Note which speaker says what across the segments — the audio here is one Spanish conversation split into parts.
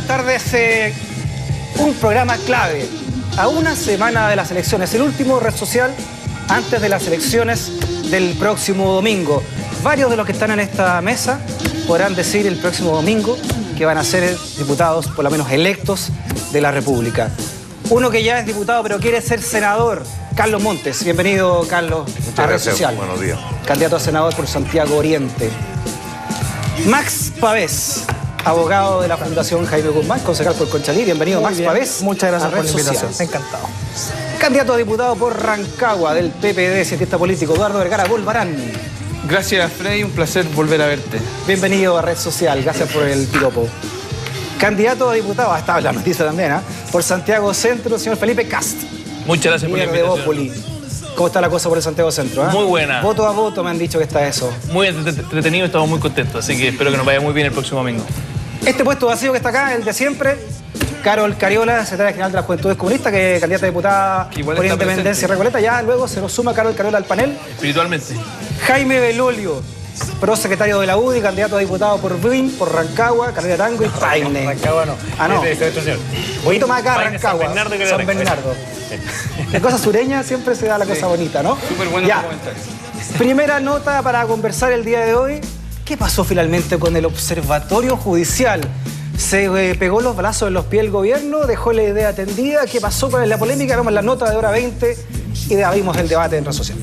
Speaker 1: buenas tardes. Un programa clave a una semana de las elecciones, el último Red Social antes de las elecciones del próximo domingo. Varios de los que están en esta mesa podrán decir el próximo domingo que van a ser diputados, por lo menos electos, de la República. Uno que ya es diputado pero quiere ser senador, Carlos Montes. Bienvenido, Carlos, a Red Social.
Speaker 2: Buenos días.
Speaker 1: Candidato a senador por Santiago Oriente. Max Pavés, abogado de la Fundación Jaime Guzmán, concejal por Conchalí. Bienvenido, Max Pavés.
Speaker 3: Muchas gracias por la invitación.
Speaker 1: Encantado. Candidato a diputado por Rancagua del PPD, cientista político, Eduardo Vergara Bolvarán.
Speaker 4: Gracias, Frey. Un placer volver a verte.
Speaker 1: Bienvenido a Red Social. Gracias por el piropo. Candidato a diputado, estaba la noticia también, por Santiago Centro, señor Felipe Cast.
Speaker 5: Muchas gracias por la invitación.
Speaker 1: ¿Cómo está la cosa por el Santiago Centro?
Speaker 5: Muy buena.
Speaker 1: Voto a voto me han dicho que está eso.
Speaker 5: Muy entretenido, estamos muy contentos, así que espero que nos vaya muy bien el próximo domingo.
Speaker 1: Este puesto vacío que está acá, el de siempre, Carol Cariola, secretaria general de las Juventudes Comunistas, que es candidata a diputada por Independencia Recoleta. Ya luego se nos suma Carol Cariola al panel.
Speaker 5: Espiritualmente.
Speaker 1: Jaime Belolio, prosecretario de la UDI, candidato a diputado por BRIN, por Rancagua, candidato a Tango y Paine.
Speaker 5: Rancagua no.
Speaker 1: Ah, no. Un poquito más acá,
Speaker 5: Paine,
Speaker 1: Rancagua. San Bernardo. La cosa sureña siempre se da la cosa bonita, ¿no?
Speaker 4: Súper bueno tu comentario.
Speaker 1: Primera nota para conversar el día de hoy. ¿Qué pasó finalmente con el Observatorio Judicial? ¿Se pegó los brazos en los pies el gobierno? ¿Dejó la idea tendida? ¿Qué pasó con la polémica? Vamos la nota de hora 20 y de ahí vimos el debate en Red Social.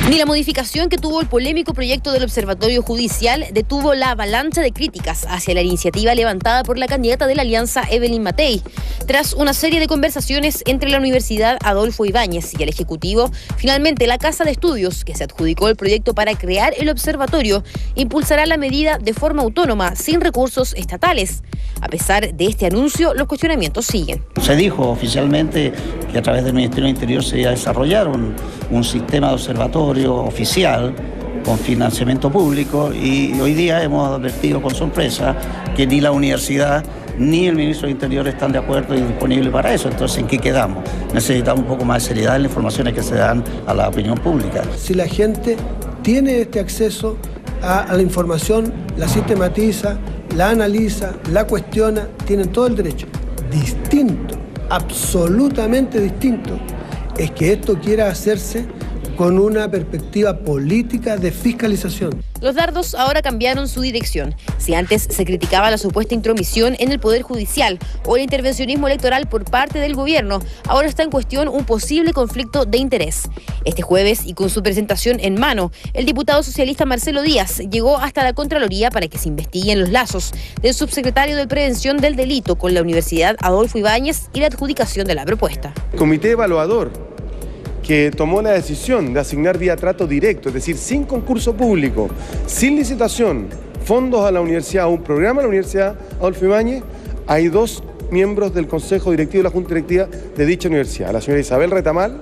Speaker 6: Ni la modificación que tuvo el polémico proyecto del Observatorio Judicial detuvo la avalancha de críticas hacia la iniciativa levantada por la candidata de la Alianza, Evelyn Matei. Tras una serie de conversaciones entre la Universidad Adolfo Ibáñez y el Ejecutivo, finalmente la Casa de Estudios, que se adjudicó el proyecto para crear el observatorio, impulsará la medida de forma autónoma, sin recursos estatales. A pesar de este anuncio, los cuestionamientos siguen.
Speaker 7: Se dijo oficialmente que a través del Ministerio del Interior se iba a desarrollar un sistema de observatorio oficial con financiamiento público y hoy día hemos advertido con sorpresa que ni la universidad ni el ministro del Interior están de acuerdo y disponibles para eso. Entonces, ¿en qué quedamos? Necesitamos un poco más de seriedad en las informaciones que se dan a la opinión pública.
Speaker 8: Si la gente tiene este acceso a la información, la sistematiza, la analiza, la cuestiona, tienen todo el derecho. Distinto, absolutamente distinto, es que esto quiera hacerse con una perspectiva política de fiscalización.
Speaker 6: Los dardos ahora cambiaron su dirección. Si antes se criticaba la supuesta intromisión en el Poder Judicial o el intervencionismo electoral por parte del gobierno, ahora está en cuestión un posible conflicto de interés. Este jueves, y con su presentación en mano, el diputado socialista Marcelo Díaz llegó hasta la Contraloría para que se investiguen los lazos del subsecretario de Prevención del Delito con la Universidad Adolfo Ibáñez y la adjudicación de la propuesta.
Speaker 9: Comité evaluador que tomó la decisión de asignar vía trato directo, es decir, sin concurso público, sin licitación, fondos a la universidad, a un programa a la Universidad Adolfo Ibáñez, hay dos miembros del Consejo Directivo y la Junta Directiva de dicha universidad, la señora Isabel Retamal.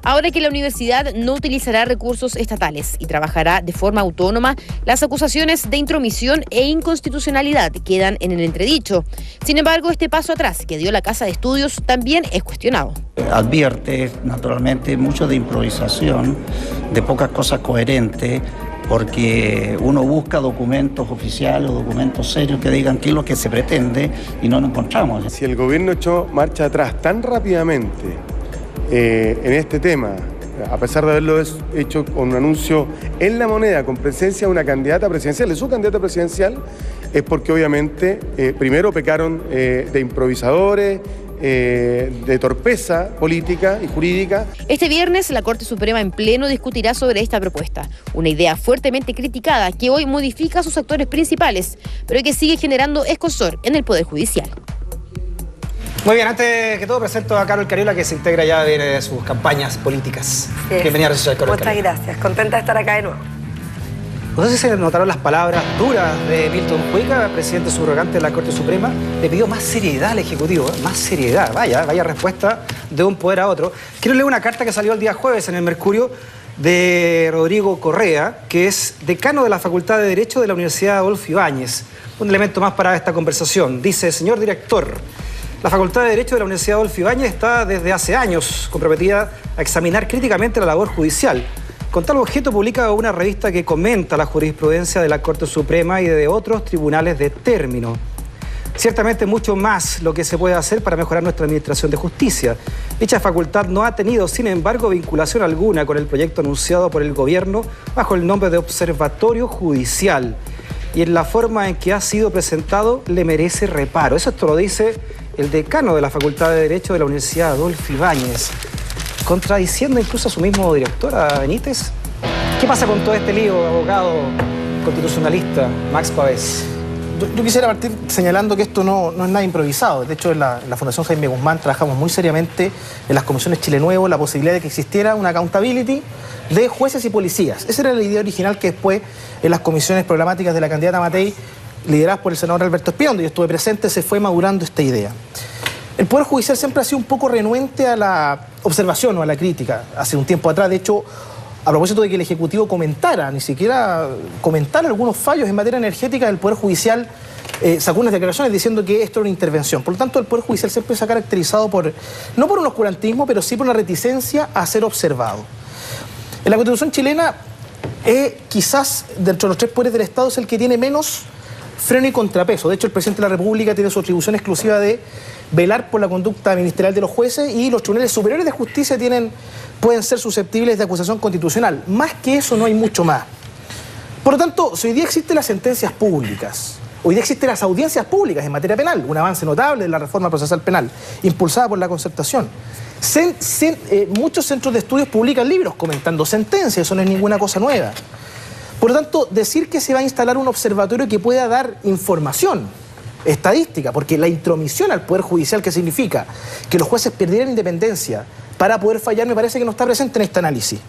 Speaker 6: Ahora que la universidad no utilizará recursos estatales y trabajará de forma autónoma, las acusaciones de intromisión e inconstitucionalidad quedan en el entredicho. Sin embargo, este paso atrás que dio la Casa de Estudios también es cuestionado.
Speaker 7: Advierte, naturalmente, mucho de improvisación, de pocas cosas coherentes, porque uno busca documentos oficiales o documentos serios que digan qué es lo que se pretende y no nos encontramos.
Speaker 9: Si el gobierno echó marcha atrás tan rápidamente en este tema, a pesar de haberlo hecho con un anuncio en La Moneda, con presencia de una candidata presidencial, de su candidata presidencial, es porque obviamente primero pecaron de improvisadores, de torpeza política y jurídica.
Speaker 6: Este viernes la Corte Suprema en pleno discutirá sobre esta propuesta, una idea fuertemente criticada que hoy modifica a sus actores principales, pero que sigue generando escozor en el Poder Judicial.
Speaker 1: Muy bien, antes que todo presento a Carol Cariola, que se integra ya de sus campañas políticas.
Speaker 10: Sí.
Speaker 1: Bienvenida a Red Social, Carol.
Speaker 10: Muchas gracias, contenta de estar acá de nuevo.
Speaker 1: No sé si se notaron las palabras duras de Milton Juica, presidente subrogante de la Corte Suprema. Le pidió más seriedad al Ejecutivo, más seriedad. Vaya respuesta de un poder a otro. Quiero leer una carta que salió el día jueves en el Mercurio de Rodrigo Correa, que es decano de la Facultad de Derecho de la Universidad Adolfo Ibáñez. Un elemento más para esta conversación. Dice: señor director, la Facultad de Derecho de la Universidad Adolfo Ibáñez está desde hace años comprometida a examinar críticamente la labor judicial. Con tal objeto publica una revista que comenta la jurisprudencia de la Corte Suprema y de otros tribunales de término. Ciertamente mucho más lo que se puede hacer para mejorar nuestra administración de justicia. Dicha facultad no ha tenido, sin embargo, vinculación alguna con el proyecto anunciado por el gobierno bajo el nombre de Observatorio Judicial. Y en la forma en que ha sido presentado le merece reparo. Esto lo dice el decano de la Facultad de Derecho de la Universidad, Adolfo Ibáñez, contradiciendo incluso a su mismo director, a Benítez. ¿Qué pasa con todo este lío, abogado constitucionalista Max Pavés?
Speaker 2: Yo quisiera partir señalando que esto no es nada improvisado. De hecho, en la Fundación Jaime Guzmán trabajamos muy seriamente en las comisiones Chile Nuevo la posibilidad de que existiera una accountability de jueces y policías. Esa era la idea original que después en las comisiones programáticas de la candidata Matei, lideradas por el senador Alberto Espinosa, donde yo estuve presente, se fue madurando esta idea. El Poder Judicial siempre ha sido un poco renuente a la observación o a la crítica. Hace un tiempo atrás, de hecho, a propósito de que el Ejecutivo comentara, ni siquiera comentara algunos fallos en materia energética, el Poder Judicial sacó unas declaraciones diciendo que esto era una intervención. Por lo tanto, el Poder Judicial siempre se ha caracterizado no por un oscurantismo, pero sí por una reticencia a ser observado. En la Constitución chilena, quizás dentro de los 3 poderes del Estado es el que tiene menos freno y contrapeso. De hecho, el presidente de la República tiene su atribución exclusiva de velar por la conducta ministerial de los jueces, y los tribunales superiores de justicia pueden ser susceptibles de acusación constitucional. Más que eso no hay mucho más. Por lo tanto, si hoy día existen las sentencias públicas, hoy día existen las audiencias públicas en materia penal, un avance notable de la reforma procesal penal, impulsada por la Concertación. Muchos centros de estudios publican libros comentando sentencias, eso no es ninguna cosa nueva. Por lo tanto, decir que se va a instalar un observatorio que pueda dar información estadística, porque la intromisión al Poder Judicial, que significa que los jueces perdieran independencia para poder fallar, me parece que no está presente en este análisis.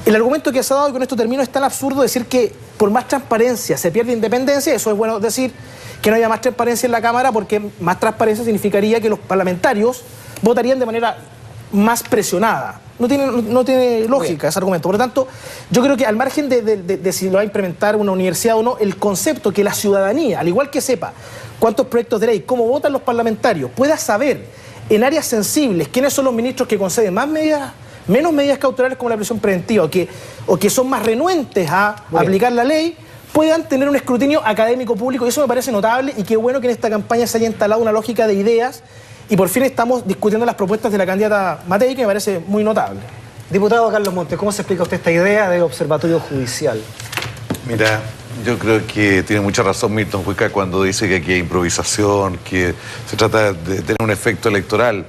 Speaker 2: El argumento que se ha dado, y con esto termino, es tan absurdo decir que por más transparencia se pierde independencia. Eso es bueno decir que no haya más transparencia en la Cámara, porque más transparencia significaría que los parlamentarios votarían de manera más presionada. No tiene lógica ese argumento. Por lo tanto, yo creo que al margen de si lo va a implementar una universidad o no, el concepto que la ciudadanía, al igual que sepa cuántos proyectos de ley, cómo votan los parlamentarios, pueda saber en áreas sensibles quiénes son los ministros que conceden menos medidas cautelares como la prisión preventiva, o que son más renuentes a aplicar la ley, puedan tener un escrutinio académico público. Y eso me parece notable, y qué bueno que en esta campaña se haya instalado una lógica de ideas, y por fin estamos discutiendo las propuestas de la candidata Matei, que me parece muy notable.
Speaker 1: Diputado Carlos Montes, ¿cómo se explica usted esta idea de observatorio judicial?
Speaker 3: Mira, yo creo que tiene mucha razón Milton Juica cuando dice que aquí hay improvisación, que se trata de tener un efecto electoral.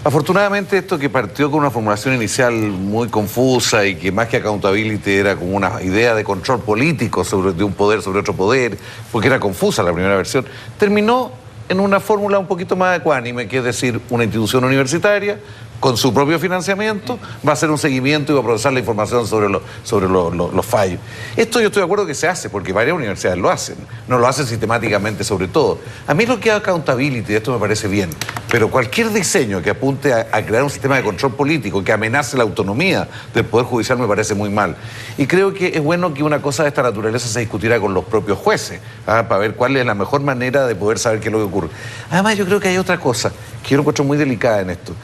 Speaker 3: Afortunadamente, esto que partió con una formulación inicial muy confusa y que más que accountability era como una idea de control político de un poder sobre otro poder, porque era confusa la primera versión, terminó en una fórmula un poquito más ecuánime, que es decir, una institución universitaria con su propio financiamiento va a hacer un seguimiento y va a procesar la información sobre los fallos. Esto yo estoy de acuerdo que se hace, porque varias universidades lo hacen, no lo hacen sistemáticamente sobre todo. A mí lo que es accountability, esto me parece bien, pero cualquier diseño que apunte a crear un sistema de control político que amenace la autonomía del Poder Judicial me parece muy mal. Y creo que es bueno que una cosa de esta naturaleza se discutiera con los propios jueces, para ver cuál es la mejor manera de poder saber qué es lo que ocurre. Además, yo creo que hay otra cosa que yo lo encuentro muy delicada en esto,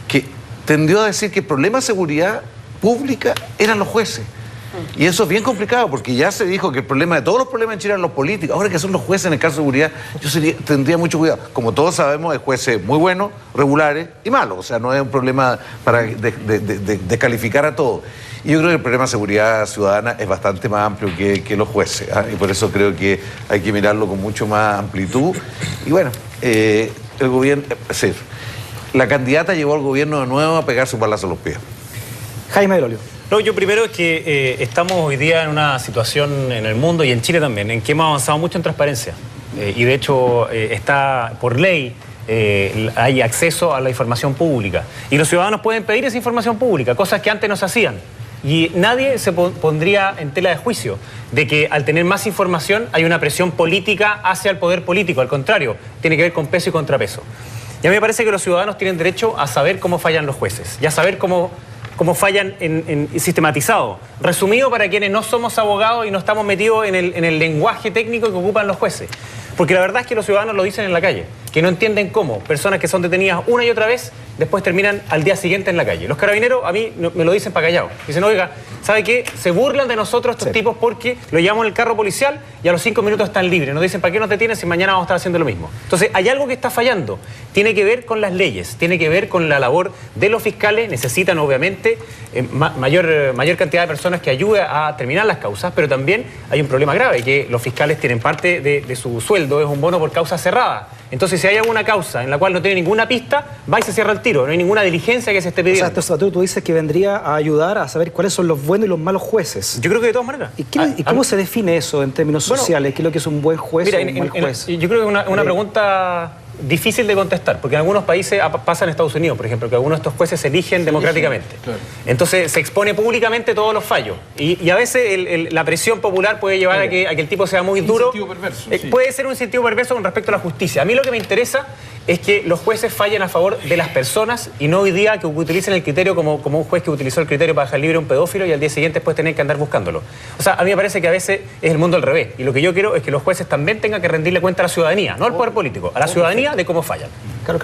Speaker 3: que tendió a decir que el problema de seguridad pública eran los jueces. Y eso es bien complicado, porque ya se dijo que el problema de todos los problemas en Chile eran los políticos. Ahora que son los jueces en el caso de seguridad, yo tendría mucho cuidado. Como todos sabemos, hay jueces muy buenos, regulares y malos. O sea, no es un problema para descalificar a todos. Y yo creo que el problema de seguridad ciudadana es bastante más amplio que los jueces. Y por eso creo que hay que mirarlo con mucho más amplitud. Y bueno, el gobierno... Sí, la candidata llevó al gobierno de nuevo a pegar su balazo a los pies.
Speaker 1: Jaime Del Olio.
Speaker 11: No, yo primero es que estamos hoy día en una situación en el mundo y en Chile también, en que hemos avanzado mucho en transparencia. Y de hecho está por ley, hay acceso a la información pública. Y los ciudadanos pueden pedir esa información pública, cosas que antes no se hacían. Y nadie se pondría en tela de juicio de que al tener más información hay una presión política hacia el poder político. Al contrario, tiene que ver con peso y contrapeso. Y a mí me parece que los ciudadanos tienen derecho a saber cómo fallan los jueces y a saber cómo fallan sistematizado. Resumido para quienes no somos abogados y no estamos metidos en el lenguaje técnico que ocupan los jueces. Porque la verdad es que los ciudadanos lo dicen en la calle, que no entienden cómo personas que son detenidas una y otra vez después terminan al día siguiente en la calle. Los carabineros a mí me lo dicen para callado. Dicen, oiga, ¿sabe qué? Se burlan de nosotros estos tipos porque lo llevamos en el carro policial y a los 5 minutos están libres. Nos dicen, ¿para qué nos detienen si mañana vamos a estar haciendo lo mismo? Entonces, hay algo que está fallando. Tiene que ver con las leyes, tiene que ver con la labor de los fiscales. Necesitan, obviamente, mayor cantidad de personas que ayude a terminar las causas, pero también hay un problema grave, que los fiscales tienen parte de su sueldo, es un bono por causa cerrada. Entonces, si hay alguna causa en la cual no tiene ninguna pista, va y se cierra el tiro. No hay ninguna diligencia que se esté pidiendo.
Speaker 1: O sea, este observatorio tú dices que vendría a ayudar a saber cuáles son los buenos y los malos jueces.
Speaker 11: Yo creo que de todas maneras.
Speaker 1: ¿Y cómo se define eso en términos sociales? ¿Qué es lo que es un buen juez o un mal juez?
Speaker 11: Yo creo que es una pregunta difícil de contestar, porque en algunos países pasa en Estados Unidos, por ejemplo, que algunos de estos jueces se eligen democráticamente. Claro. Entonces se expone públicamente todos los fallos. Y a veces la presión popular puede llevar a que el tipo sea muy duro.
Speaker 4: Incentivo perverso, sí.
Speaker 11: Puede ser un incentivo perverso con respecto a la justicia. A mí lo que me interesa es que los jueces fallen a favor de las personas y no hoy día que utilicen el criterio como un juez que utilizó el criterio para dejar libre a un pedófilo y al día siguiente después tener que andar buscándolo. O sea, a mí me parece que a veces es el mundo al revés. Y lo que yo quiero es que los jueces también tengan que rendirle cuenta a la ciudadanía, no al poder político, a la ciudadanía de cómo fallan.
Speaker 1: Claro.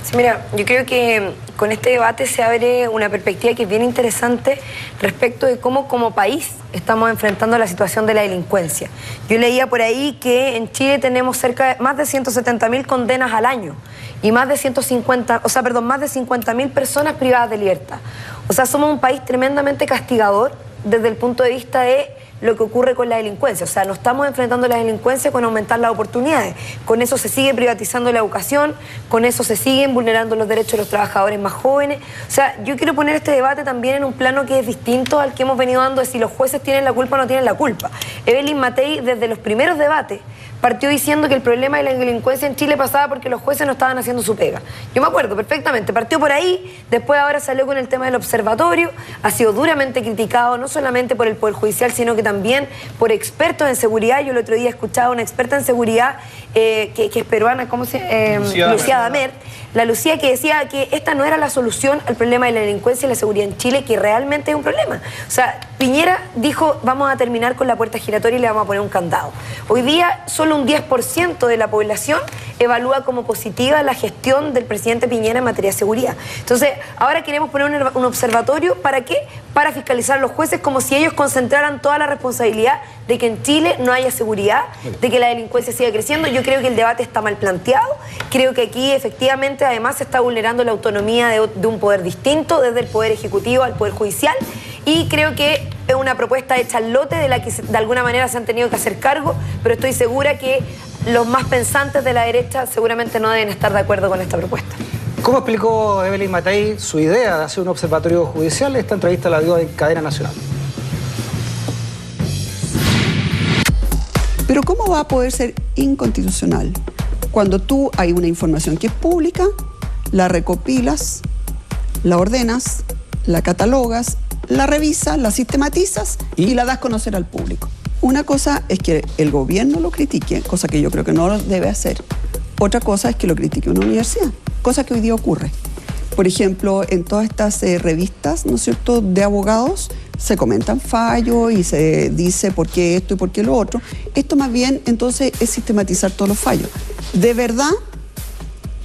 Speaker 10: Sí, mira, yo creo que con este debate se abre una perspectiva que es bien interesante respecto de cómo como país estamos enfrentando la situación de la delincuencia. Yo leía por ahí que en Chile tenemos más de 170.000 condenas al año y más de 50.000 personas privadas de libertad. O sea, somos un país tremendamente castigador desde el punto de vista de lo que ocurre con la delincuencia. O sea, no estamos enfrentando la delincuencia con aumentar las oportunidades. Con eso se sigue privatizando la educación, con eso se siguen vulnerando los derechos de los trabajadores más jóvenes. O sea, yo quiero poner este debate también en un plano que es distinto al que hemos venido dando de si los jueces tienen la culpa o no tienen la culpa. Evelyn Matei, desde los primeros debates, partió diciendo que el problema de la delincuencia en Chile pasaba porque los jueces no estaban haciendo su pega. Yo me acuerdo perfectamente, partió por ahí, después ahora salió con el tema del observatorio, ha sido duramente criticado, no solamente por el Poder Judicial, sino que también por expertos en seguridad. Yo el otro día escuchaba a una experta en seguridad que es peruana, ¿cómo se llama? Lucía Damer. La Lucía, que decía que esta no era la solución al problema de la delincuencia y la seguridad en Chile, que realmente es un problema. O sea, Piñera dijo, vamos a terminar con la puerta giratoria y le vamos a poner un candado. Hoy día, solo un 10% de la población evalúa como positiva la gestión del presidente Piñera en materia de seguridad. Entonces, ahora queremos poner un observatorio, ¿para qué? Para fiscalizar a los jueces como si ellos concentraran toda la responsabilidad de que en Chile no haya seguridad, de que la delincuencia siga creciendo. Yo creo que el debate está mal planteado. Creo que aquí, efectivamente, además se está vulnerando la autonomía de un poder distinto, desde el Poder Ejecutivo al Poder Judicial, y creo que es una propuesta hecha al lote de la que de alguna manera se han tenido que hacer cargo, pero estoy segura que los más pensantes de la derecha seguramente no deben estar de acuerdo con esta propuesta.
Speaker 1: ¿Cómo explicó Evelyn Matei su idea de hacer un observatorio judicial? Esta entrevista la dio en Cadena Nacional.
Speaker 12: Pero ¿cómo va a poder ser inconstitucional cuando tú hay una información que es pública, la recopilas, la ordenas, la catalogas, la revisas, la sistematizas y la das a conocer al público? Una cosa es que el gobierno lo critique, cosa que yo creo que no lo debe hacer. Otra cosa es que lo critique una universidad, cosa que hoy día ocurre. Por ejemplo, en todas estas revistas, ¿no es cierto?, de abogados, se comentan fallos y se dice por qué esto y por qué lo otro. Esto más bien, entonces, es sistematizar todos los fallos. De verdad,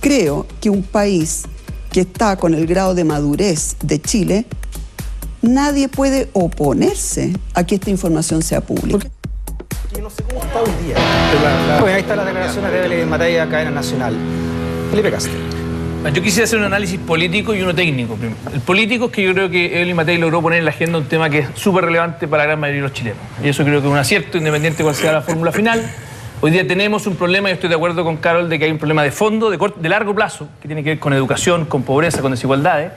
Speaker 12: creo que un país que está con el grado de madurez de Chile, nadie puede oponerse a que esta información sea pública.
Speaker 2: Yo no sé cómo está hoy día.
Speaker 1: Bueno, ahí están las declaraciones de Evelyn Matei a Cadena Nacional. Felipe Castro.
Speaker 5: Yo quisiera hacer un análisis político y uno técnico primero. El político es que yo creo que Evelyn Matei logró poner en la agenda un tema que es súper relevante para la gran mayoría de los chilenos. Y eso creo que es un acierto, independiente de cuál sea la fórmula final. Hoy día tenemos un problema, y estoy de acuerdo con Carol, de que hay un problema de fondo, de largo plazo, que tiene que ver con educación, con pobreza, con desigualdades.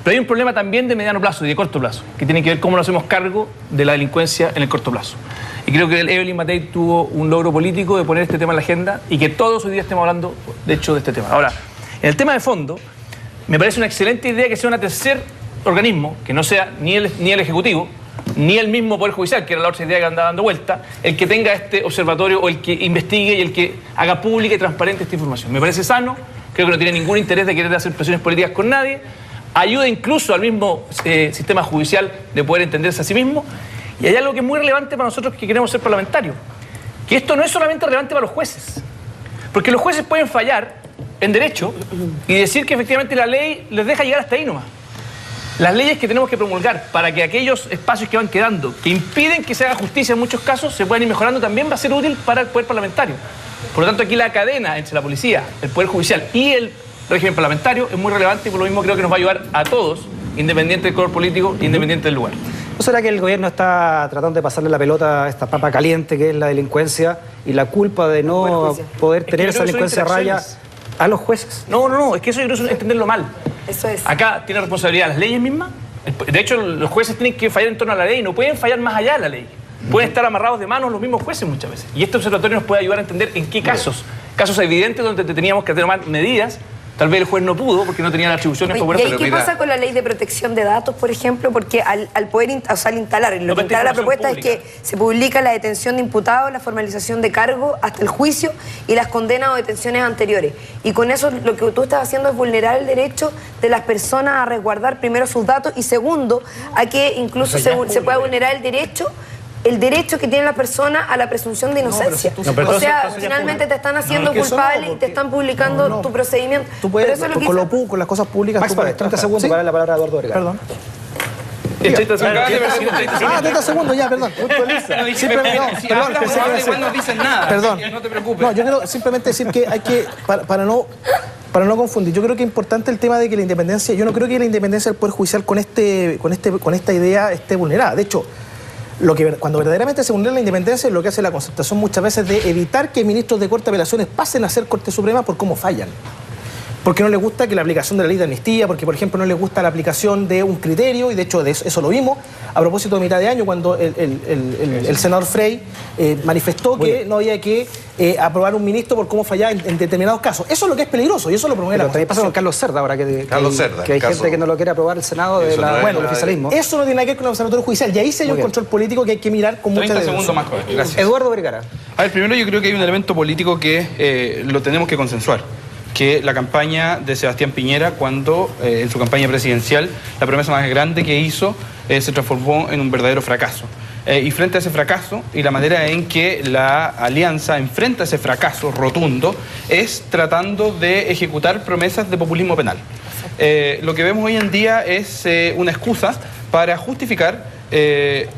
Speaker 5: Pero hay un problema también de mediano plazo y de corto plazo, que tiene que ver cómo nos hacemos cargo de la delincuencia en el corto plazo. Y creo que Evelyn Matei tuvo un logro político de poner este tema en la agenda y que todos hoy día estemos hablando, de hecho, de este tema. Ahora, en el tema de fondo, me parece una excelente idea que sea un tercer organismo, que no sea ni el Ejecutivo, ni el mismo Poder Judicial, que era la otra idea que andaba dando vuelta, el que tenga este observatorio o el que investigue y el que haga pública y transparente esta información. Me parece sano, creo que no tiene ningún interés de querer hacer presiones políticas con nadie, ayuda incluso al mismo sistema judicial de poder entenderse a sí mismo. Y hay algo que es muy relevante para nosotros que queremos ser parlamentarios, que esto no es solamente relevante para los jueces, porque los jueces pueden fallar en derecho y decir que efectivamente la ley les deja llegar hasta ahí nomás. Las leyes que tenemos que promulgar para que aquellos espacios que van quedando, que impiden que se haga justicia en muchos casos, se puedan ir mejorando, también va a ser útil para el poder parlamentario. Por lo tanto, aquí la cadena entre la policía, el poder judicial y el régimen parlamentario es muy relevante y por lo mismo creo que nos va a ayudar a todos, independiente del color político, independiente del lugar.
Speaker 1: ¿No será que el gobierno está tratando de pasarle la pelota a esta papa caliente que es la delincuencia y la culpa de no poder tener esa delincuencia a raya a los jueces?
Speaker 5: No, es que eso yo creo que es entenderlo mal.
Speaker 10: Eso es.
Speaker 5: Acá tiene responsabilidad las leyes mismas. De hecho, los jueces tienen que fallar en torno a la ley, no pueden fallar más allá de la ley. Pueden estar amarrados de manos los mismos jueces muchas veces. Y este observatorio nos puede ayudar a entender en qué casos evidentes donde teníamos que tomar medidas. Tal vez el juez no pudo porque no tenía las atribuciones para
Speaker 10: poder. ¿Y qué pasa con la ley de protección de datos, por ejemplo? Porque al poder instalar, lo que instala la propuesta es que se publica la detención de imputados, la formalización de cargo hasta el juicio y las condenas o detenciones anteriores. Y con eso lo que tú estás haciendo es vulnerar el derecho de las personas a resguardar primero sus datos y segundo, a que incluso se pueda vulnerar el derecho que tiene la persona a la presunción de inocencia. O sea, finalmente te están haciendo culpable y te están publicando tu procedimiento.
Speaker 2: Tú puedes, con las cosas públicas...
Speaker 1: Max, 30 segundos para darle la palabra a Eduardo Vergara.
Speaker 2: Perdón.
Speaker 5: 30
Speaker 2: segundos ya, perdón. Perdón.
Speaker 5: No te preocupes.
Speaker 2: No, yo quiero simplemente decir que hay que, para no confundir, yo creo que es importante el tema de que la independencia, yo no creo que la independencia del Poder Judicial con esta idea esté vulnerada. De hecho, cuando verdaderamente se vulnera la independencia es lo que hace la Concertación muchas veces de evitar que ministros de Corte de Apelaciones pasen a ser Corte Suprema por cómo fallan. Porque no les gusta que la aplicación de la ley de amnistía, porque por ejemplo no les gusta la aplicación de un criterio, y de hecho eso lo vimos a propósito de mitad de año cuando el senador Frey manifestó que no había que aprobar un ministro por cómo fallaba en determinados casos. Eso es lo que es peligroso y eso lo promueve la Constitución.
Speaker 1: También pasa con Carlos Cerda ahora que hay gente que no lo quiere aprobar el Senado del oficialismo.
Speaker 2: Eso no tiene nada que ver con el observatorio judicial y ahí se hay un control político que hay que mirar con mucha atención.
Speaker 4: 30 segundos más, joven. Gracias.
Speaker 1: Eduardo Vergara.
Speaker 4: A ver, primero yo creo que hay un elemento político que lo tenemos que consensuar, que la campaña de Sebastián Piñera, cuando en su campaña presidencial la promesa más grande que hizo se transformó en un verdadero fracaso. Y frente a ese fracaso y la manera en que la alianza enfrenta ese fracaso rotundo es tratando de ejecutar promesas de populismo penal. Lo que vemos hoy en día es una excusa para justificar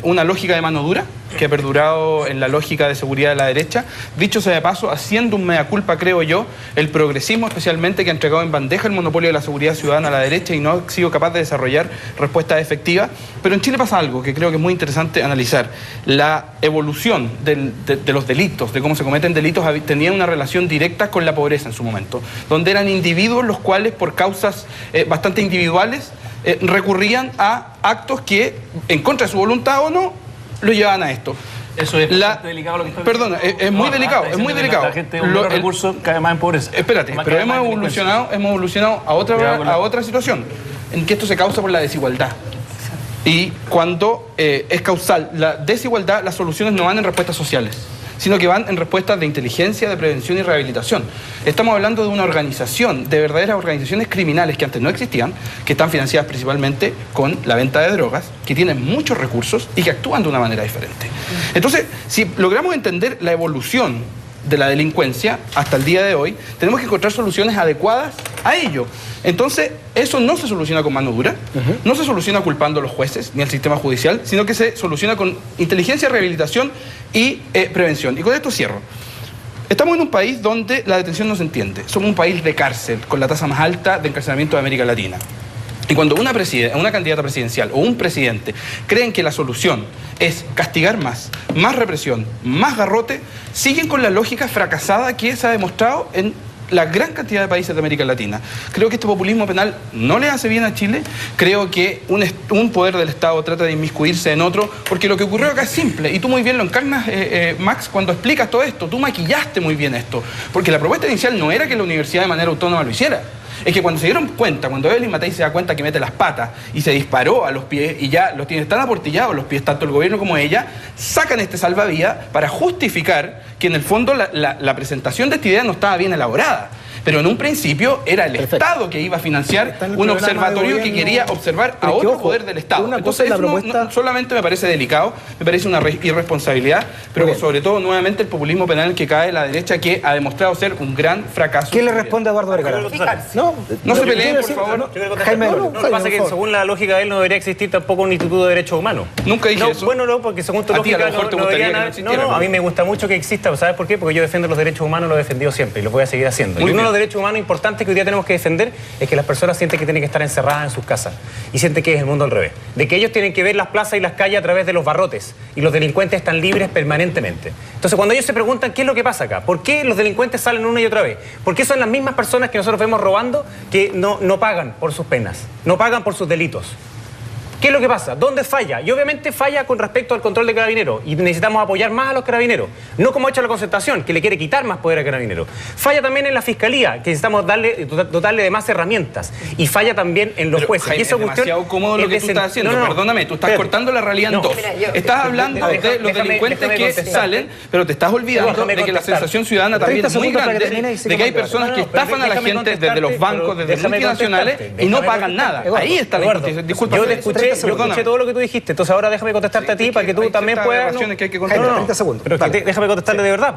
Speaker 4: una lógica de mano dura que ha perdurado en la lógica de seguridad de la derecha. Dicho sea de paso, haciendo un mea culpa, creo yo, el progresismo especialmente, que ha entregado en bandeja el monopolio de la seguridad ciudadana a la derecha y no ha sido capaz de desarrollar respuestas efectivas. Pero en Chile pasa algo que creo que es muy interesante analizar. La evolución de los delitos, de cómo se cometen delitos, tenía una relación directa con la pobreza en su momento, donde eran individuos los cuales, por causas bastante individuales, recurrían a actos que, en contra de su voluntad o no, lo llevaban a esto.
Speaker 5: Eso es delicado lo que está diciendo.
Speaker 4: Perdona, es muy delicado, es muy delicado.
Speaker 5: La gente con los recursos cae más en pobreza.
Speaker 4: Espérate, pero hemos evolucionado a otra situación, en que esto se causa por la desigualdad. Y cuando es causal la desigualdad, las soluciones no van en respuestas sociales, sino que van en respuestas de inteligencia, de prevención y rehabilitación. Estamos hablando de una organización, de verdaderas organizaciones criminales que antes no existían, que están financiadas principalmente con la venta de drogas, que tienen muchos recursos y que actúan de una manera diferente. Entonces, si logramos entender la evolución de la delincuencia hasta el día de hoy, tenemos que encontrar soluciones adecuadas a ello. Entonces, eso no se soluciona con mano dura, no se soluciona culpando a los jueces ni al sistema judicial, sino que se soluciona con inteligencia, rehabilitación y prevención. Y con esto cierro. Estamos en un país donde la detención no se entiende. Somos un país de cárcel, con la tasa más alta de encarcelamiento de América Latina. Y cuando una candidata presidencial o un presidente creen que la solución es castigar más represión, más garrote, siguen con la lógica fracasada que se ha demostrado en la gran cantidad de países de América Latina. Creo que este populismo penal no le hace bien a Chile. Creo que un poder del Estado trata de inmiscuirse en otro, porque lo que ocurrió acá es simple, y tú muy bien lo encarnas, Max, cuando explicas todo esto. Tú maquillaste muy bien esto, porque la propuesta inicial no era que la universidad de manera autónoma lo hiciera. Es que cuando se dieron cuenta, cuando Evelyn Matei se da cuenta que mete las patas y se disparó a los pies y ya los tiene tan aportillados los pies, tanto el gobierno como ella, sacan este salvavidas para justificar que en el fondo la presentación de esta idea no estaba bien elaborada. Pero en un principio era el Estado que iba a financiar un observatorio que quería observar a otro poder del Estado. Entonces eso no solamente me parece delicado, me parece una irresponsabilidad, pero sobre todo nuevamente el populismo penal que cae de la derecha, que ha demostrado ser un gran fracaso.
Speaker 1: ¿Quién le responde a Eduardo Vergara?
Speaker 4: No se peleen, por favor.
Speaker 11: Jaime, lo que pasa es que según la lógica de él no debería existir tampoco un instituto de derechos humanos.
Speaker 4: Nunca dije eso.
Speaker 11: Bueno, no, porque según tu lógica no debería nada. No, a mí me gusta mucho que exista. ¿Sabes por qué? Porque yo defiendo los derechos humanos, los he defendido siempre y los voy a seguir haciendo. Y uno de los derechos humanos importantes que hoy día tenemos que defender es que las personas sienten que tienen que estar encerradas en sus casas y sienten que es el mundo al revés. De que ellos tienen que ver las plazas y las calles a través de los barrotes y los delincuentes están libres permanentemente. Entonces, cuando ellos se preguntan qué es lo que pasa acá, ¿por qué los delincuentes salen una y otra vez? ¿Por qué son las mismas personas que nosotros vemos robando que no pagan por sus penas, no pagan por sus delitos? ¿Qué es lo que pasa? ¿Dónde falla? Y obviamente falla con respecto al control de Carabineros y necesitamos apoyar más a los Carabineros, no como ha hecho la Concertación, que le quiere quitar más poder a Carabineros. Falla también en la Fiscalía, que necesitamos dotarle de más herramientas, y falla también en los jueces.
Speaker 4: Jaime,
Speaker 11: y eso
Speaker 4: es demasiado cómodo lo que tú estás haciendo. Perdóname, tú estás cortando la realidad en dos. Estás hablando de los delincuentes que salen, pero te estás olvidando de que la sensación ciudadana también es muy grande, de que hay personas que estafan a la gente desde los bancos, desde multinacionales, y no pagan nada. Ahí está la injusticia. Disculpa.
Speaker 11: Yo te escuché todo lo que tú dijiste, entonces ahora déjame contestarte a ti para que tú también puedas...
Speaker 4: Que hay que contar.
Speaker 1: 30 segundos.
Speaker 11: Pero déjame contestarle de verdad.